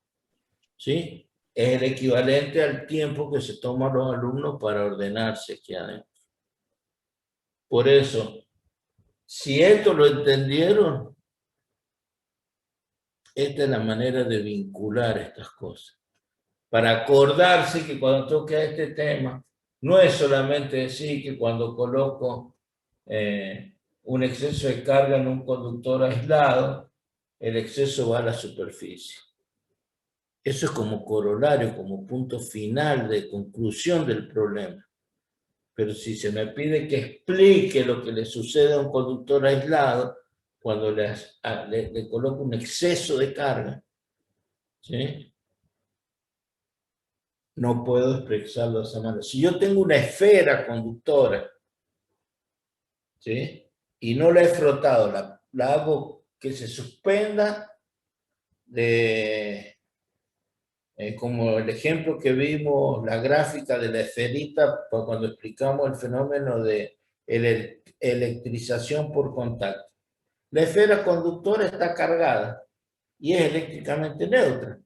¿sí? Es el equivalente al tiempo que se toman los alumnos para ordenarse aquí adentro. Por eso, si esto lo entendieron, esta es la manera de vincular estas cosas. Para acordarse que cuando toque este tema, no es solamente decir que cuando coloco un exceso de carga en un conductor aislado, el exceso va a la superficie. Eso es como corolario, como punto final de conclusión del problema. Pero si se me pide que explique lo que le sucede a un conductor aislado cuando le coloco un exceso de carga, ¿sí? No puedo expresarlo de esa manera. Si yo tengo una esfera conductora, ¿sí? Y no la he frotado, la hago que se suspenda como el ejemplo que vimos, la gráfica de la esferita, cuando explicamos el fenómeno de electrización por contacto. La esfera conductora está cargada y es eléctricamente neutra.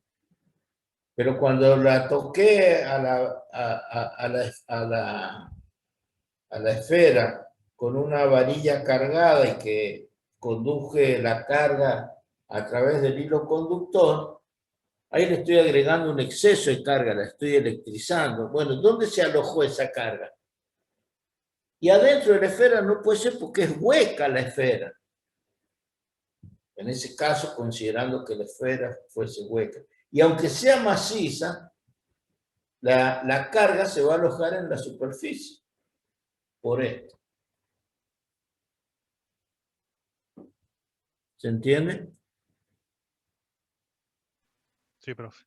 Pero cuando la toqué a la esfera con una varilla cargada y que conduje la carga a través del hilo conductor, ahí le estoy agregando un exceso de carga, la estoy electrizando. Bueno, ¿dónde se alojó esa carga? Y adentro de la esfera no puede ser porque es hueca la esfera. En ese caso, considerando que la esfera fuese hueca. Y aunque sea maciza, la carga se va a alojar en la superficie. Por esto. ¿Se entiende? Sí, profe.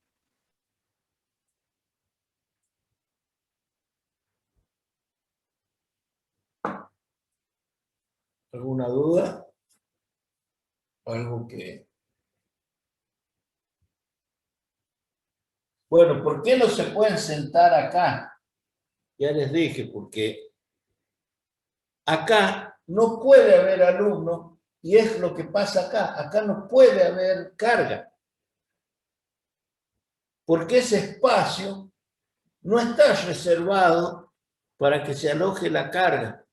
¿Alguna duda? Algo que... Bueno, ¿por qué no se pueden sentar acá? Ya les dije, porque acá no puede haber alumnos y es lo que pasa acá. Acá no puede haber carga. Porque ese espacio no está reservado para que se aloje la carga.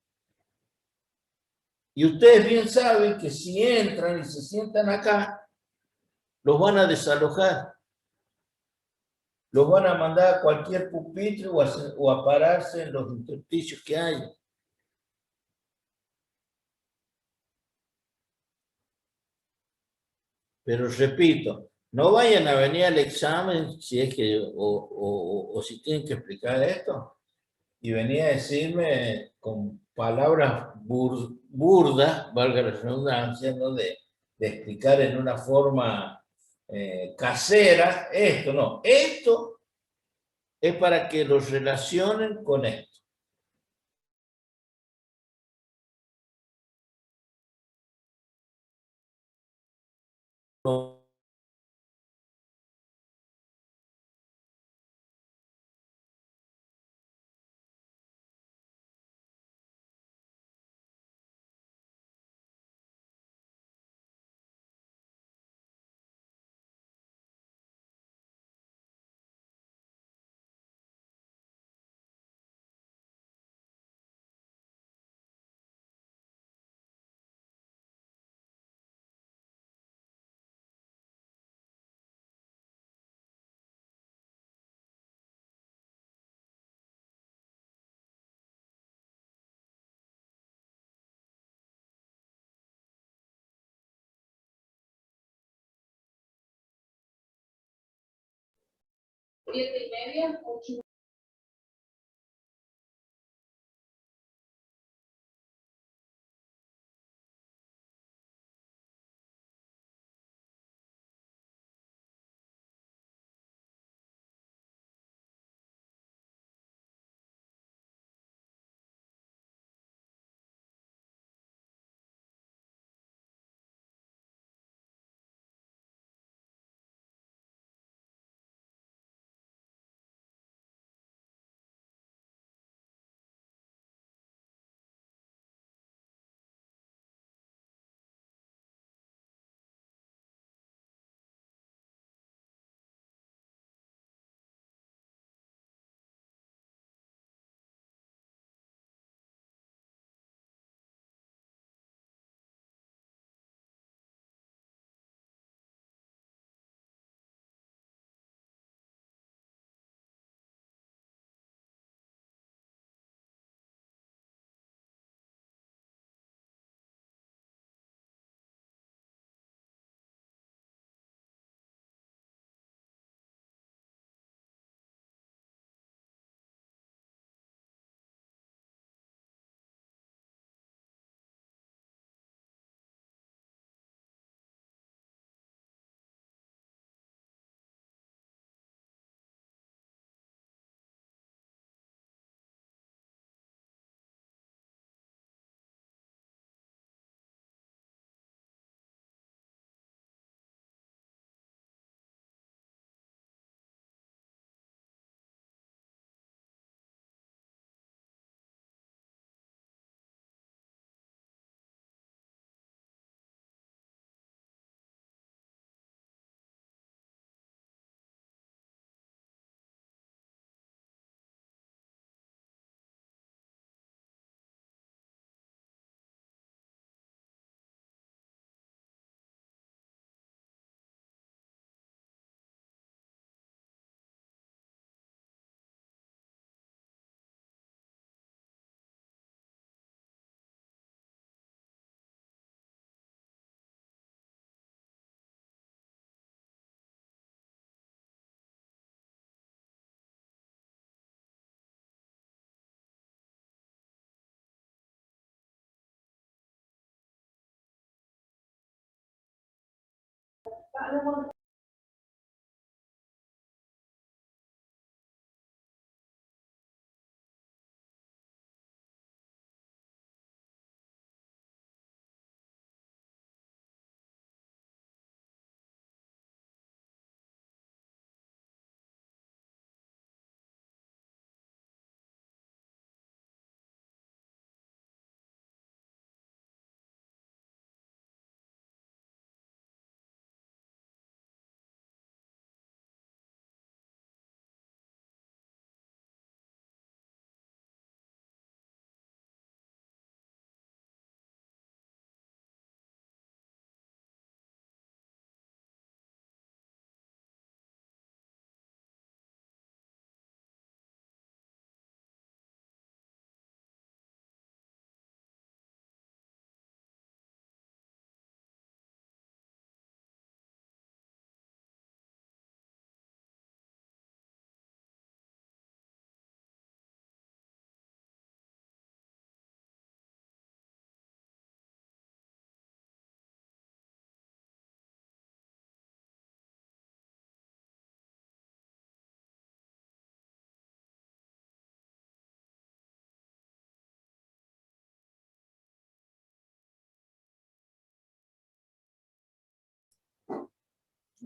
Y ustedes bien saben que si entran y se sientan acá, los van a desalojar. Los van a mandar a cualquier pupitre o a pararse en los intersticios que hay. Pero repito, no vayan a venir al examen si es que, o si tienen que explicar esto, y venir a decirme con palabras burdas, valga la redundancia, ¿no? de explicar en una forma casera esto, no. Esto es para que los relacionen con esto.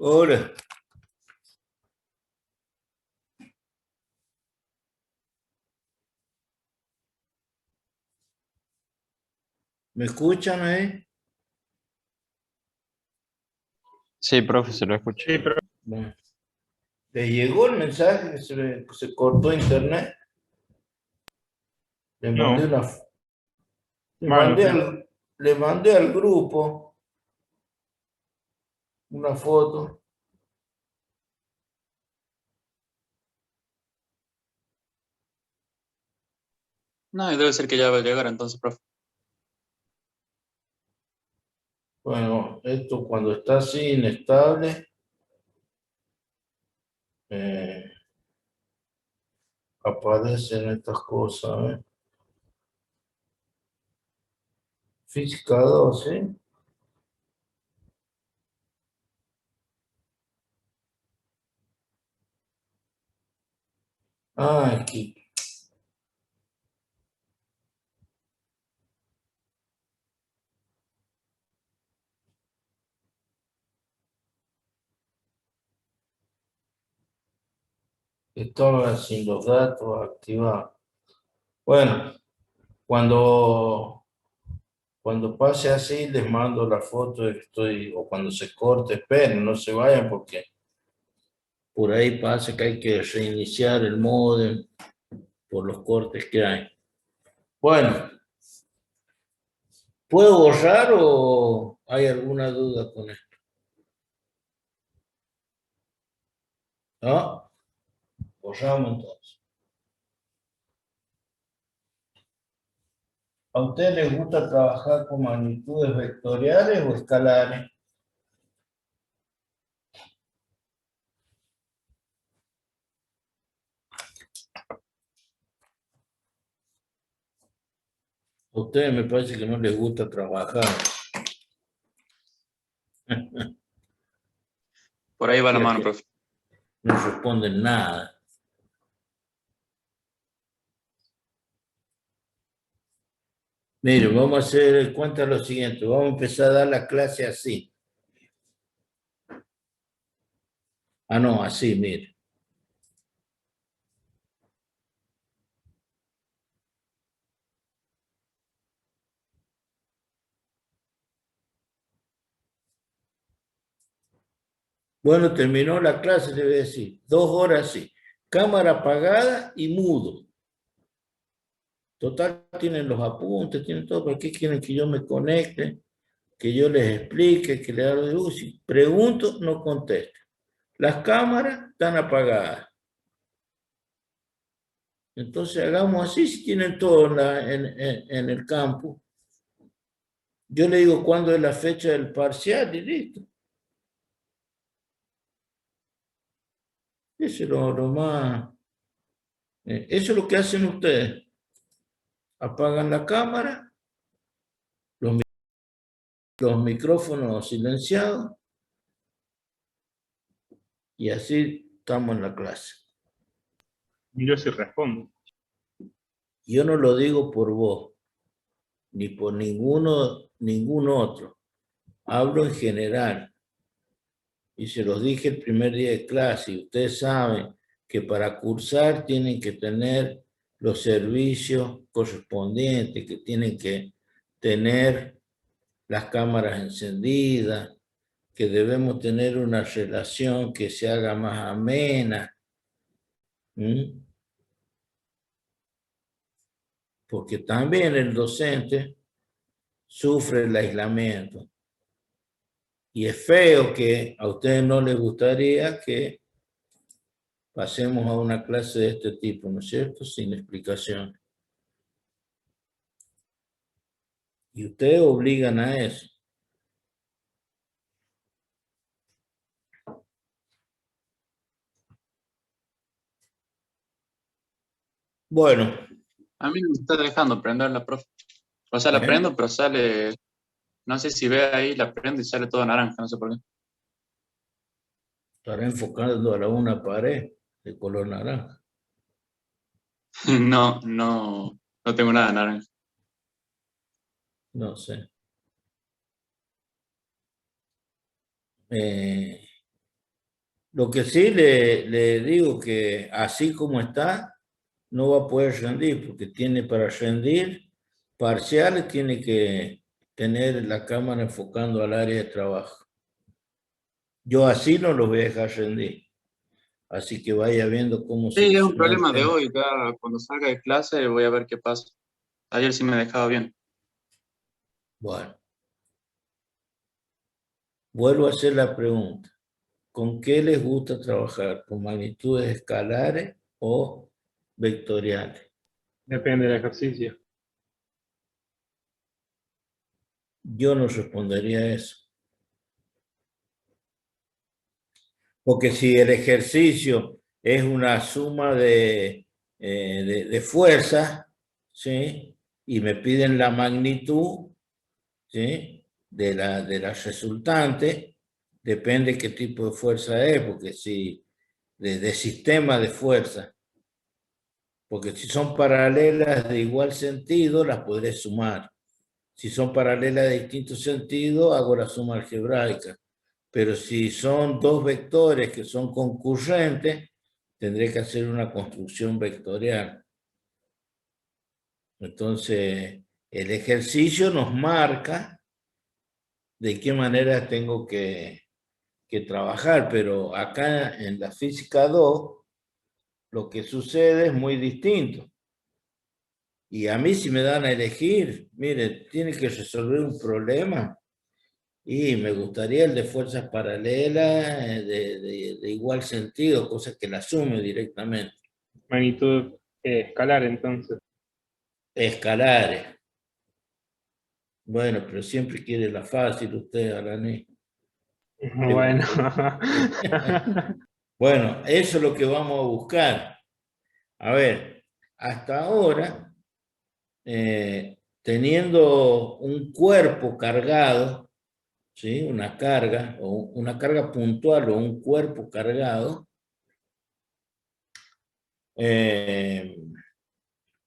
Hola. ¿Me escuchan ahí? Sí, profe, se lo escucho. Sí, pero Bueno. ¿Les llegó el mensaje que se cortó internet? Le mandé no. una, le Bueno, mandé sí. le mandé al grupo una foto. No, y debe ser que ya va a llegar entonces, profe. Bueno, esto cuando está así inestable, eh, aparecen estas cosas, ¿eh? Física 2, ¿sí? Ah, aquí. Estaba sin los datos activados. Bueno, cuando pase así, les mando la foto de que estoy, o cuando se corte, esperen, no se vayan porque por ahí pasa que hay que reiniciar el módem por los cortes que hay. Bueno, ¿puedo borrar o hay alguna duda con esto? ¿No? Borramos entonces. ¿A ustedes les gusta trabajar con magnitudes vectoriales o escalares? A ustedes me parece que no les gusta trabajar. Por ahí va la mano, profe. No responden nada. Mire, vamos a hacer cuenta lo siguiente. Vamos a empezar a dar la clase así. Ah, no, así, mire. Bueno, terminó la clase, le voy a decir. 2 horas sí. Cámara apagada y mudo. Total, tienen los apuntes, tienen todo. ¿Para qué quieren que yo me conecte? Que yo les explique, que les haga de uso. Si pregunto, no contesto. Las cámaras están apagadas. Entonces hagamos así, si tienen todo en el campo. Yo le digo cuándo es la fecha del parcial y listo. Eso es lo más... Eso es lo que hacen ustedes. Apagan la cámara, los micrófonos silenciados y así estamos en la clase. Y yo sí respondo. Yo no lo digo por vos, ni por ningún otro. Hablo en general. Y se los dije el primer día de clase. Y ustedes saben que para cursar tienen que tener los servicios correspondientes, que tienen que tener las cámaras encendidas, que debemos tener una relación que se haga más amena. Porque también el docente sufre el aislamiento. Y es feo que a ustedes no les gustaría que pasemos a una clase de este tipo, ¿no es cierto? Sin explicación. Y ustedes obligan a eso. Bueno. A mí me está dejando prender la profe. O sea, la prendo, pero sale... No sé si ve ahí, la prendo y sale todo naranja, no sé por qué. Estará enfocando a una pared de color naranja. No tengo nada naranja. No sé. Lo que sí le digo que así como está, no va a poder rendir, porque tiene para rendir parciales, tiene que tener la cámara enfocando al área de trabajo. Yo así no los voy a dejar rendir. Así que vaya viendo cómo Sí, es un solucionar el problema de tema. hoy. Ya cuando salga de clase voy a ver qué pasa. Ayer sí me dejaba bien. Bueno. Vuelvo a hacer la pregunta. ¿Con qué les gusta trabajar? ¿Con magnitudes escalares o vectoriales? Depende del ejercicio. Yo no respondería eso. Porque si el ejercicio es una suma de de fuerza, ¿sí? Y me piden la magnitud, ¿sí? de la resultante, depende qué tipo de fuerza es, porque si de sistema de fuerza, porque si son paralelas de igual sentido, las podré sumar. Si son paralelas de distinto sentido, hago la suma algebraica. Pero si son dos vectores que son concurrentes, tendré que hacer una construcción vectorial. Entonces, el ejercicio nos marca de qué manera tengo que trabajar, pero acá en la física 2, lo que sucede es muy distinto. Y a mí si me dan a elegir, mire, tiene que resolver un problema, y me gustaría el de fuerzas paralelas de igual sentido, cosa que la sume directamente. Magnitud escalar, entonces. Escalares. Bueno, pero siempre quiere la fácil usted, Araní. Bueno. Bueno, eso es lo que vamos a buscar. A ver, hasta ahora, teniendo un cuerpo cargado, ¿sí? Una carga, o una carga puntual o un cuerpo cargado,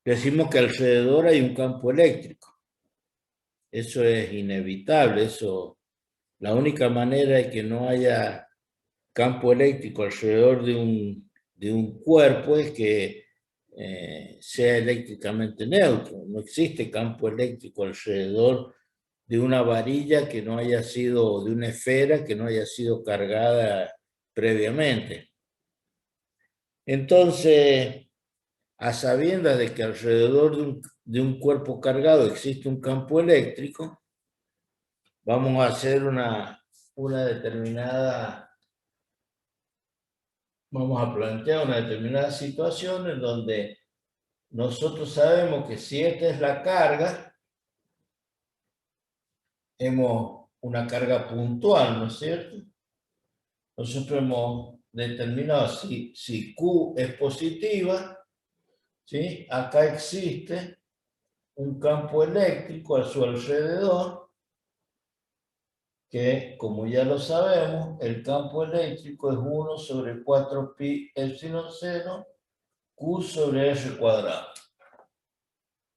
decimos que alrededor hay un campo eléctrico. Eso es inevitable, eso, la única manera de que no haya campo eléctrico alrededor de un cuerpo es que sea eléctricamente neutro. No existe campo eléctrico alrededor de una varilla que no haya sido, de una esfera que no haya sido cargada previamente. Entonces, a sabiendas de que alrededor de un cuerpo cargado existe un campo eléctrico, vamos a hacer una determinada, vamos a plantear una determinada situación en donde nosotros sabemos que si esta es la carga, hemos una carga puntual, ¿no es cierto? Nosotros hemos determinado si Q es positiva, ¿sí? Acá existe un campo eléctrico a su alrededor, que como ya lo sabemos, el campo eléctrico es 1 sobre 4 pi epsilon 0 Q sobre R cuadrado.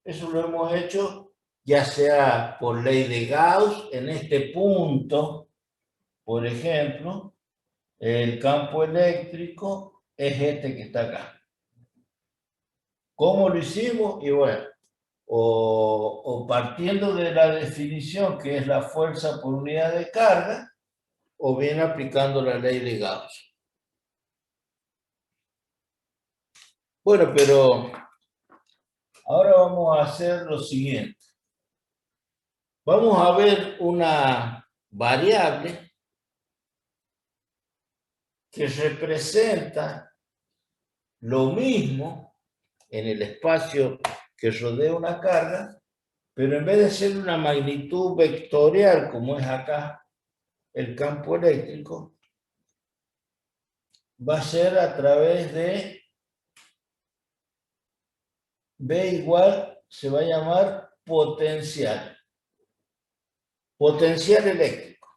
Eso lo hemos hecho ya sea por ley de Gauss, en este punto, por ejemplo, el campo eléctrico es este que está acá. ¿Cómo lo hicimos? Y bueno, o partiendo de la definición que es la fuerza por unidad de carga, o bien aplicando la ley de Gauss. Bueno, pero ahora vamos a hacer lo siguiente. Vamos a ver una variable que representa lo mismo en el espacio que rodea una carga, pero en vez de ser una magnitud vectorial como es acá el campo eléctrico, va a ser a través de B igual, se va a llamar potencial. Potencial eléctrico.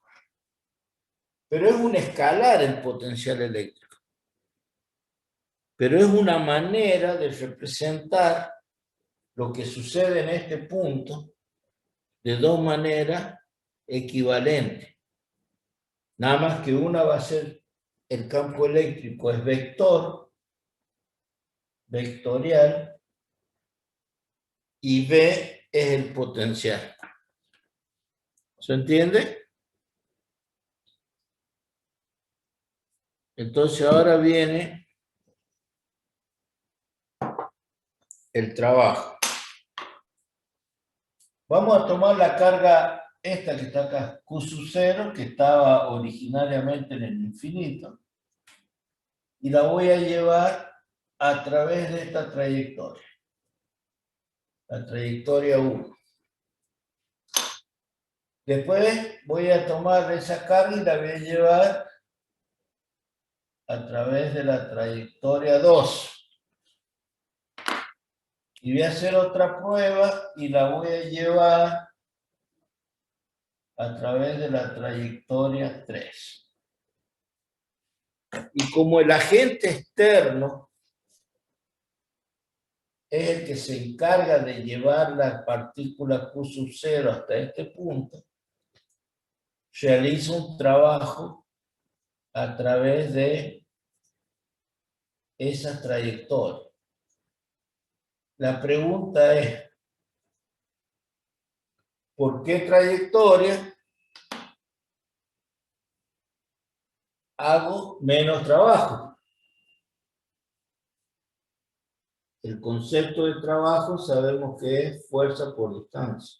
Pero es un escalar el potencial eléctrico. Pero es una manera de representar lo que sucede en este punto de dos maneras equivalentes. Nada más que una va a ser el campo eléctrico, es vector, vectorial, y B es el potencial. ¿Se entiende? Entonces ahora viene el trabajo. Vamos a tomar la carga esta que está acá, Q sub 0, que estaba originariamente en el infinito, y la voy a llevar a través de esta trayectoria. La trayectoria 1. Después voy a tomar esa carga y la voy a llevar a través de la trayectoria 2. Y voy a hacer otra prueba y la voy a llevar a través de la trayectoria 3. Y como el agente externo es el que se encarga de llevar la partícula Q sub 0 hasta este punto, realiza un trabajo a través de esa trayectoria. La pregunta es, ¿por qué trayectoria hago menos trabajo? El concepto de trabajo sabemos que es fuerza por distancia.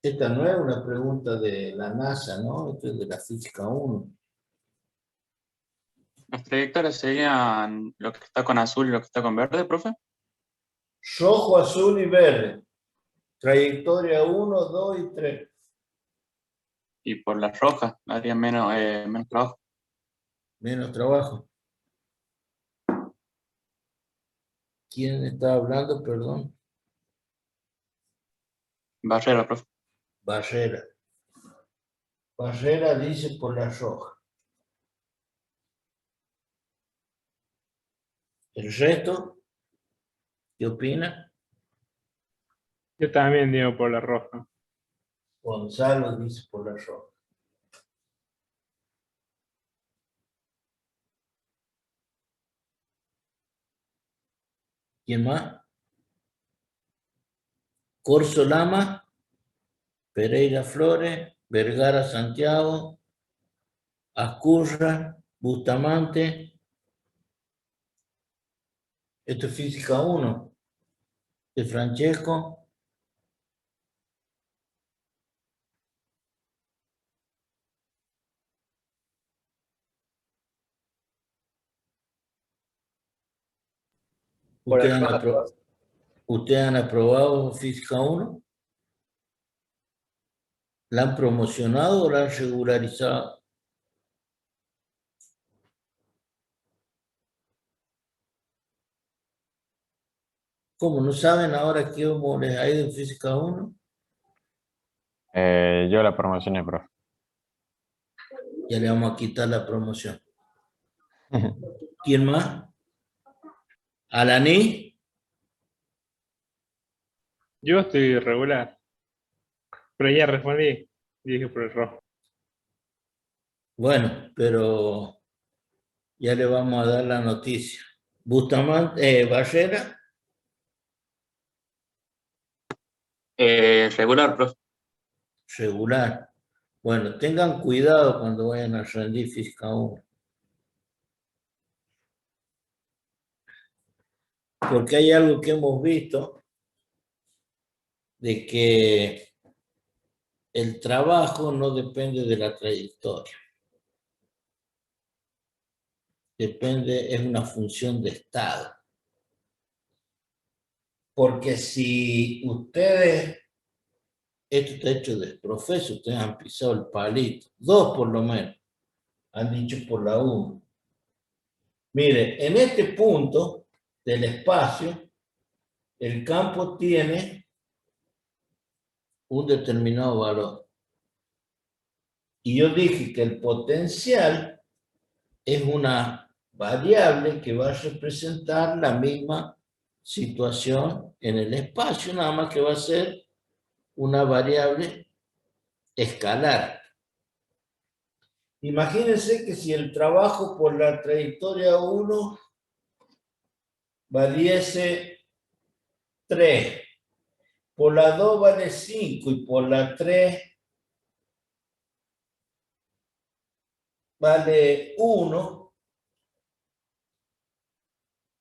Esta no es una pregunta de la NASA, ¿no? Esto es de la física 1. Las trayectorias serían lo que está con azul y lo que está con verde, profe. Rojo, azul y verde. Trayectoria 1, 2 y 3. Y por las rojas haría menos trabajo. Menos trabajo. ¿Quién está hablando? Perdón. Barrera, profe. Barrera. Barrera dice por la roja. ¿El resto? ¿Qué opina? Yo también digo por la roja. Gonzalo dice por la roja. ¿Quién más? Corso Lama, Pereira Flores, Vergara Santiago, Ascurra, Bustamante. Esto es física 1. De Francesco. Por la ¿Ustedes roja, ¿Ustedes han aprobado física 1? ¿La han promocionado o la han regularizado? ¿Cómo? ¿No saben ahora cómo les ha ido en física 1? Yo la promocioné, profe. Ya le vamos a quitar la promoción. ¿Quién más? ¿Alaní? Yo estoy regular. Pero ya respondí. Dije por el rojo. Bueno, pero ya le vamos a dar la noticia. Bustamante, Barrera, Regular, profe. regular. Bueno, tengan cuidado cuando vayan a rendir física 1. Porque hay algo que hemos visto de que el trabajo no depende de la trayectoria. Depende, es una función de estado. Porque si ustedes, esto está hecho de profesor, ustedes han pisado el palito, 2 por lo menos, han dicho por la 1. Mire, en este punto del espacio, el campo tiene un determinado valor. Y yo dije que el potencial es una variable que va a representar la misma situación en el espacio, nada más que va a ser una variable escalar. Imagínense que si el trabajo por la trayectoria 1 valiese 3, por la 2 vale 5 y por la 3 vale 1,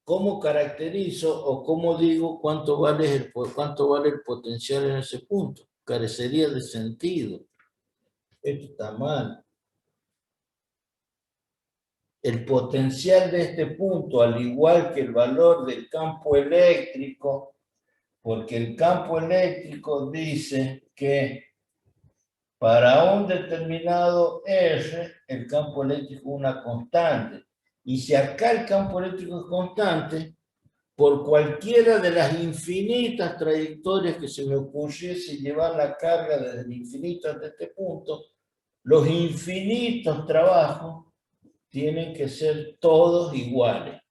¿cómo caracterizo o cómo digo cuánto vale el potencial en ese punto? Carecería de sentido. Esto está mal. el potencial de este punto, al igual que el valor del campo eléctrico, porque el campo eléctrico dice que para un determinado R, el campo eléctrico es una constante. Y si acá el campo eléctrico es constante, por cualquiera de las infinitas trayectorias que se me ocurriese llevar la carga desde el infinito hasta este punto, los infinitos trabajos tienen que ser todos iguales.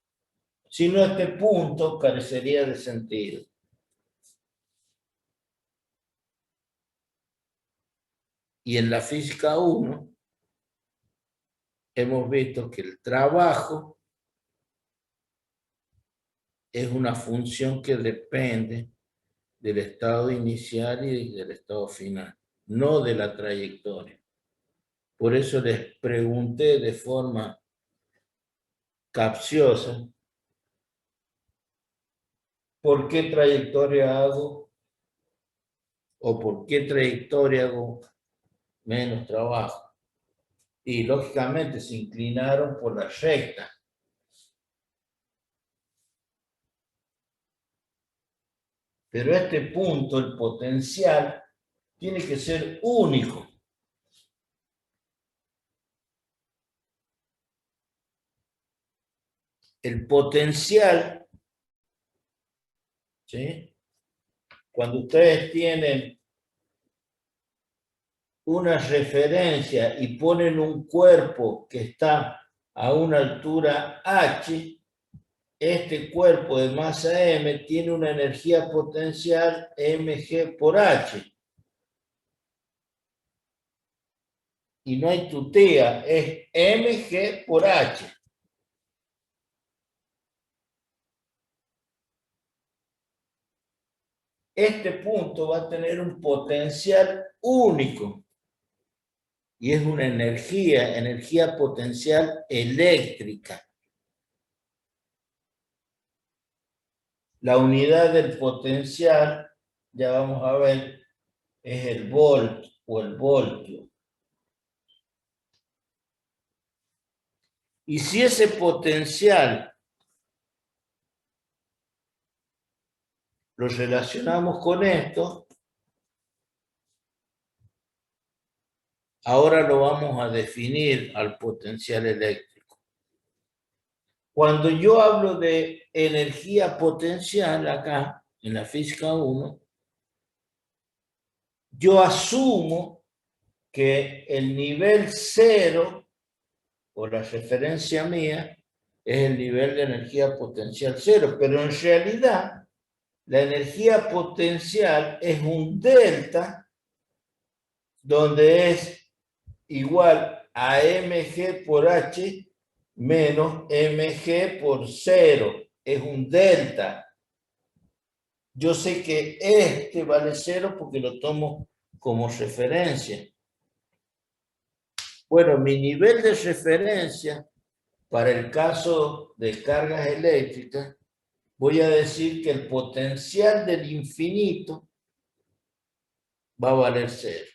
Si no, este punto carecería de sentido. Y en la física 1 hemos visto que el trabajo es una función que depende del estado inicial y del estado final, no de la trayectoria. Por eso les pregunté de forma capciosa, ¿por qué trayectoria hago? ¿O por qué trayectoria hago menos trabajo? Y lógicamente se inclinaron por la recta. Pero este punto, el potencial, tiene que ser único. El potencial, ¿sí? Cuando ustedes tienen una referencia y ponen un cuerpo que está a una altura h, este cuerpo de masa m tiene una energía potencial mg por h. Y no hay tutía, es mg por h. Este punto va a tener un potencial único. Y es una energía potencial eléctrica. La unidad del potencial, ya vamos a ver, es el volt o el voltio. Y si ese potencial lo relacionamos con esto, ahora lo vamos a definir al potencial eléctrico. Cuando yo hablo de energía potencial acá, en la física 1, yo asumo que el nivel 0, o la referencia mía, es el nivel de energía potencial 0, pero en realidad la energía potencial es un delta donde es igual a mg por h menos mg por 0. Es un delta. Yo sé que este vale 0 porque lo tomo como referencia. Bueno, mi nivel de referencia para el caso de cargas eléctricas, voy a decir que el potencial del infinito va a valer 0.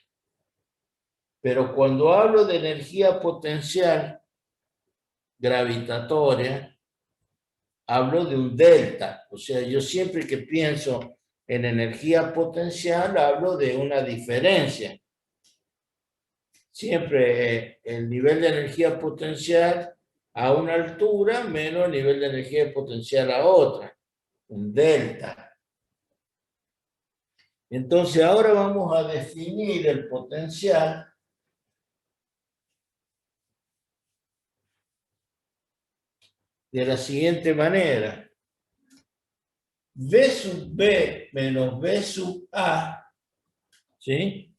Pero cuando hablo de energía potencial gravitatoria, hablo de un delta. O sea, yo siempre que pienso en energía potencial, hablo de una diferencia. Siempre el nivel de energía potencial a una altura menos el nivel de energía potencial a otra. Un delta. Entonces, ahora vamos a definir el potencial de la siguiente manera. V sub B menos V sub A, ¿sí?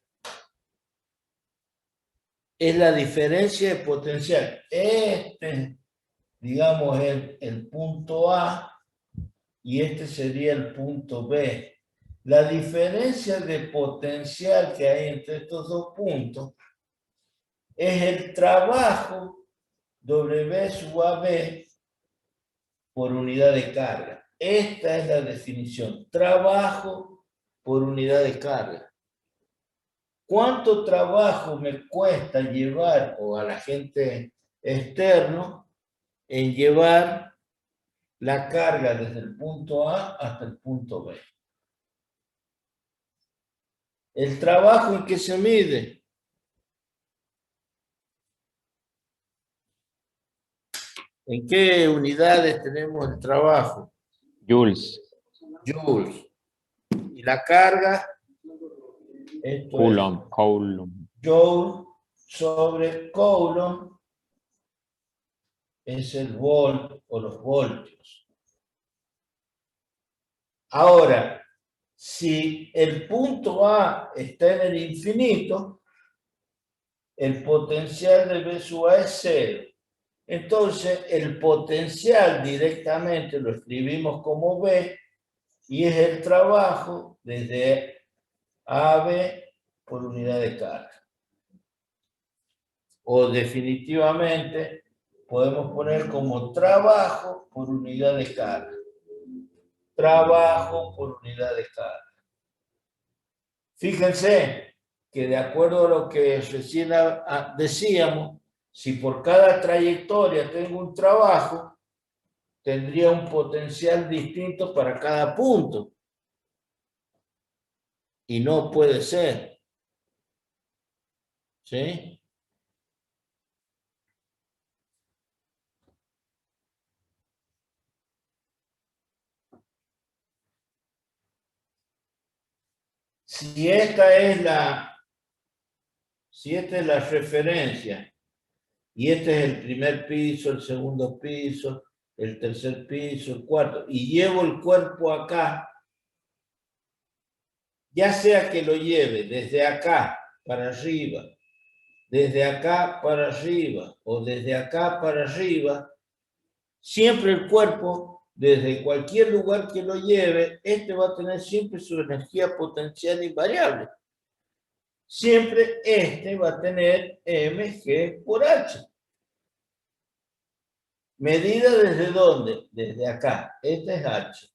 Es la diferencia de potencial. Este, digamos, es el punto A y este sería el punto B. La diferencia de potencial que hay entre estos dos puntos es el trabajo W sub AB por unidad de carga. Esta es la definición. Trabajo por unidad de carga. ¿Cuánto trabajo me cuesta llevar o al agente externo en llevar la carga desde el punto A hasta el punto B. ¿El trabajo en qué se mide? ¿En qué unidades tenemos el trabajo? Joules, Joules. ¿Y la carga? Esto Coulomb, Coulomb. es Joule sobre Coulomb. Es el volt o los voltios. Ahora, si el punto A está en el infinito, el potencial de B sub A es 0. Entonces, el potencial directamente lo escribimos como B y es el trabajo desde A a B por unidad de carga. O definitivamente podemos poner como trabajo por unidad de carga. Trabajo por unidad de carga. Fíjense que de acuerdo a lo que recién decíamos, si por cada trayectoria tengo un trabajo, tendría un potencial distinto para cada punto. Y no puede ser. ¿Sí? Si esta es la referencia y este es el primer piso, el segundo piso, el tercer piso, el cuarto, y llevo el cuerpo acá, ya sea que lo lleve desde acá para arriba, desde acá para arriba o desde acá para arriba, siempre el cuerpo, desde cualquier lugar que lo lleve, este va a tener siempre su energía potencial invariable. Siempre este va a tener mg por h. Medida desde dónde? Desde acá. Este es h.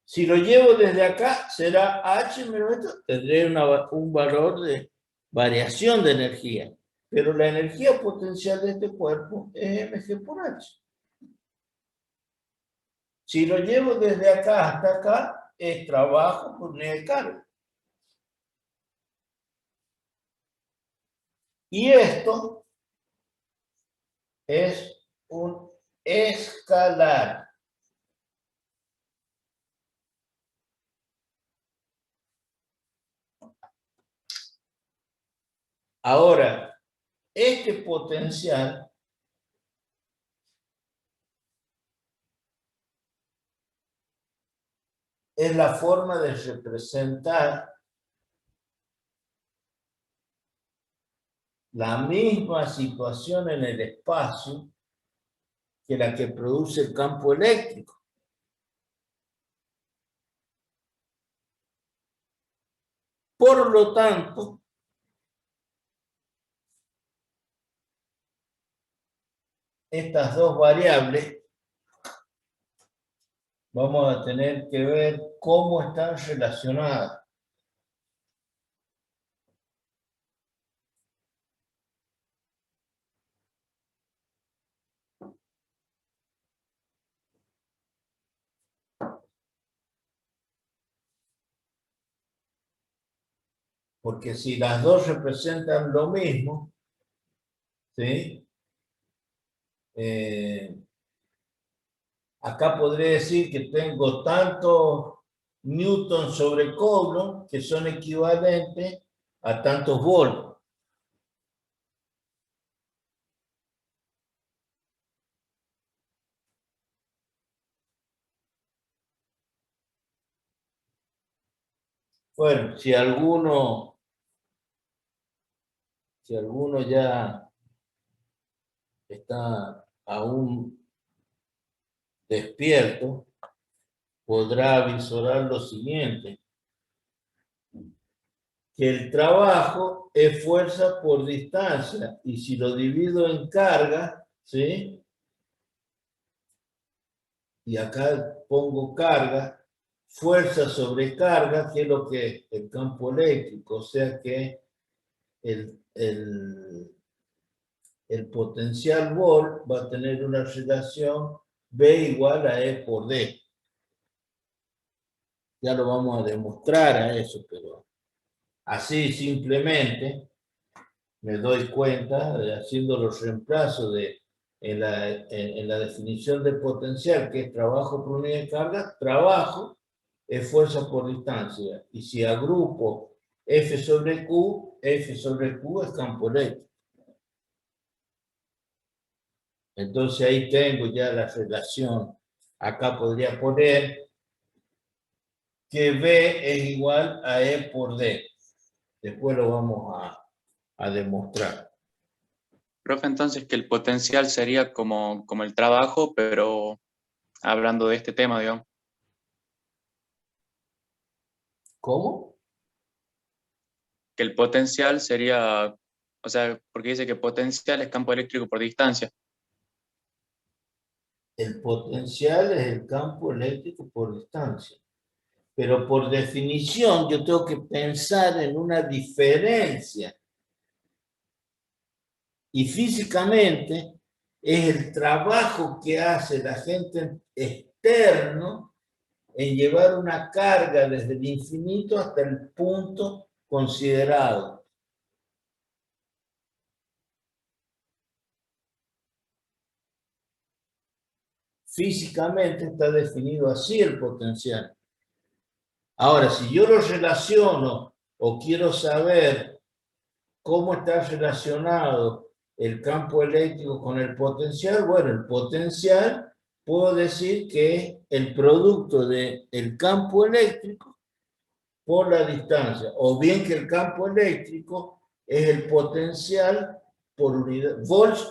Si lo llevo desde acá, será h menos esto. Tendré un valor de variación de energía. Pero la energía potencial de este cuerpo es mg por h. Si lo llevo desde acá hasta acá, es trabajo por unidad de carga. Y esto es un escalar. Ahora, este potencial es la forma de representar la misma situación en el espacio que la que produce el campo eléctrico. Por lo tanto, estas dos variables vamos a tener que ver cómo están relacionadas. Porque si las dos representan lo mismo, ¿sí? Acá podré decir que tengo tantos newtons sobre Coulomb que son equivalentes a tantos volts. Bueno, si alguno ya está aún despierto, podrá visorar lo siguiente, que el trabajo es fuerza por distancia, y si lo divido en carga, ¿sí? Y acá pongo carga, fuerza sobre carga, que es lo que es el campo eléctrico, o sea que el potencial volt va a tener una relación B igual a E por D. Ya lo vamos a demostrar a eso, pero así simplemente me doy cuenta, haciendo los reemplazos en la definición de potencial, que es trabajo por unidad de carga, trabajo es fuerza por distancia. Y si agrupo F sobre Q es campo eléctrico. Entonces ahí tengo ya la relación. Acá podría poner que B es igual a E por D. Después lo vamos a demostrar. Profe, entonces que el potencial sería como el trabajo, pero hablando de este tema, digamos. ¿Cómo? Que el potencial sería, o sea, porque dice que potencial es campo eléctrico por distancia. El potencial es el campo eléctrico por distancia. Pero por definición yo tengo que pensar en una diferencia. Y físicamente es el trabajo que hace el agente externo en llevar una carga desde el infinito hasta el punto considerado. Físicamente está definido así el potencial. Ahora, si yo lo relaciono o quiero saber cómo está relacionado el campo eléctrico con el potencial, bueno, el potencial puedo decir que es el producto del campo eléctrico por la distancia, o bien que el campo eléctrico es el potencial por unidad. Volts,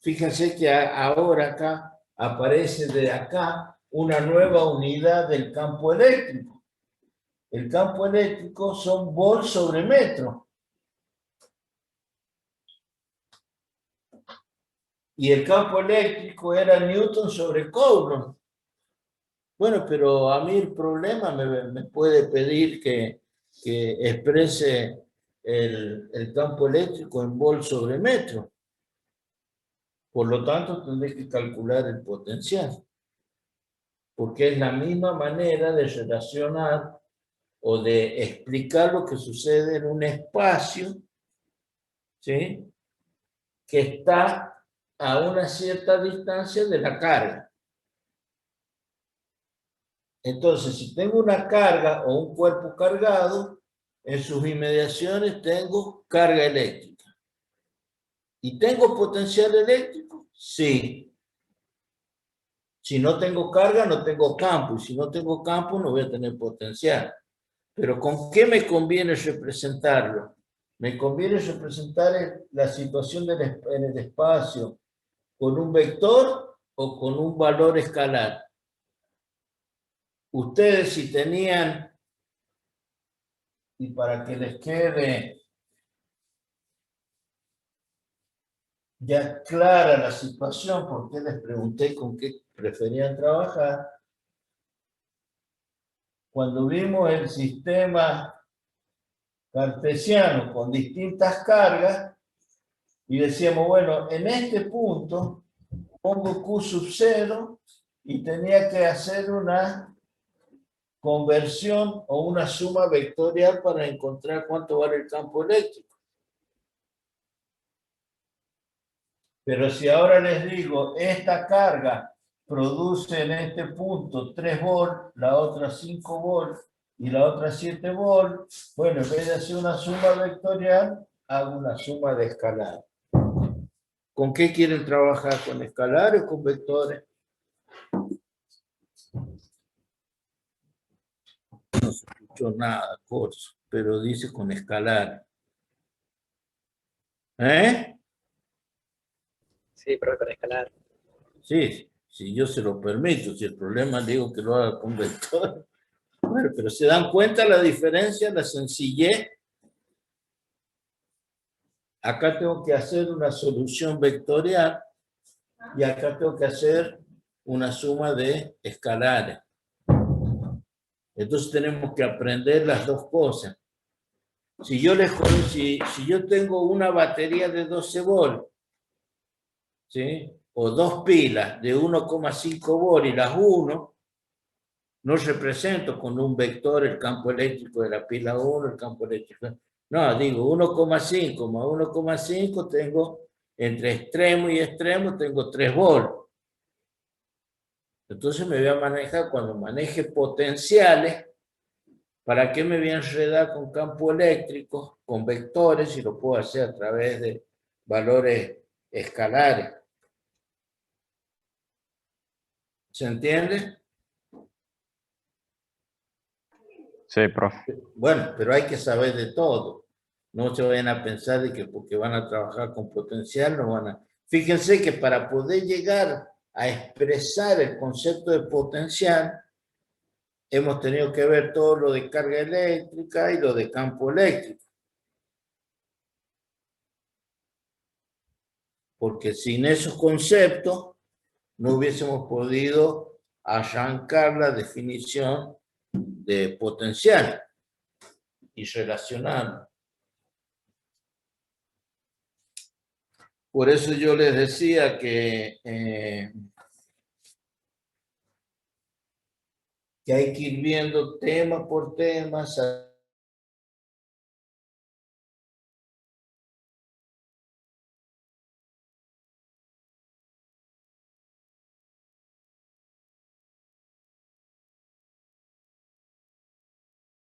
fíjense que ahora acá aparece de acá una nueva unidad del campo eléctrico. El campo eléctrico son volts sobre metro. Y el campo eléctrico era Newton sobre Coulomb. Bueno, pero a mí el problema me puede pedir que exprese el campo eléctrico en volts sobre metro. Por lo tanto, tendré que calcular el potencial. Porque es la misma manera de relacionar o de explicar lo que sucede en un espacio, ¿sí?, que está a una cierta distancia de la carga. Entonces, si tengo una carga o un cuerpo cargado, en sus inmediaciones tengo carga eléctrica. ¿Y tengo potencial eléctrico? Sí. Si no tengo carga, no tengo campo. Y si no tengo campo, no voy a tener potencial. Pero ¿con qué me conviene representarlo? Me conviene representar la situación en el espacio con un vector o con un valor escalar. Ustedes, si tenían, y para que les quede ya clara la situación, porque les pregunté con qué preferían trabajar, cuando vimos el sistema cartesiano con distintas cargas, y decíamos, bueno, en este punto pongo Q sub 0 y tenía que hacer una conversión o una suma vectorial para encontrar cuánto vale el campo eléctrico. Pero si ahora les digo, esta carga produce en este punto 3 volts, la otra 5 volts y la otra 7 volts, bueno, en vez de hacer una suma vectorial, hago una suma de escalar. ¿Con qué quieren trabajar? ¿Con escalares o con vectores? No se escuchó nada, corso, pero dice con escalar. ¿Eh? Sí, profe, con escalar. Sí, si yo se lo permito, si el problema digo que lo haga con vectores. Bueno, pero ¿se dan cuenta la diferencia, la sencillez? Acá tengo que hacer una solución vectorial y acá tengo que hacer una suma de escalares. Entonces tenemos que aprender las dos cosas. Si yo tengo una batería de 12 volts ¿sí? O dos pilas de 1,5 volt y las uno, no represento con un vector el campo eléctrico de la pila 1, el campo eléctrico. No, digo 1,5 más 1,5 tengo entre extremo y extremo tengo 3 volts. Entonces me voy a manejar, cuando maneje potenciales, ¿para qué me voy a enredar con campo eléctrico, con vectores, si lo puedo hacer a través de valores escalares? ¿Se entiende? Sí, profe. Bueno, pero hay que saber de todo. No se vayan a pensar de que porque van a trabajar con potencial no van a... Fíjense que para poder llegar a expresar el concepto de potencial, hemos tenido que ver todo lo de carga eléctrica y lo de campo eléctrico. Porque sin esos conceptos no hubiésemos podido arrancar la definición de potencial y relacionarlo. Por eso yo les decía que hay que ir viendo tema por tema,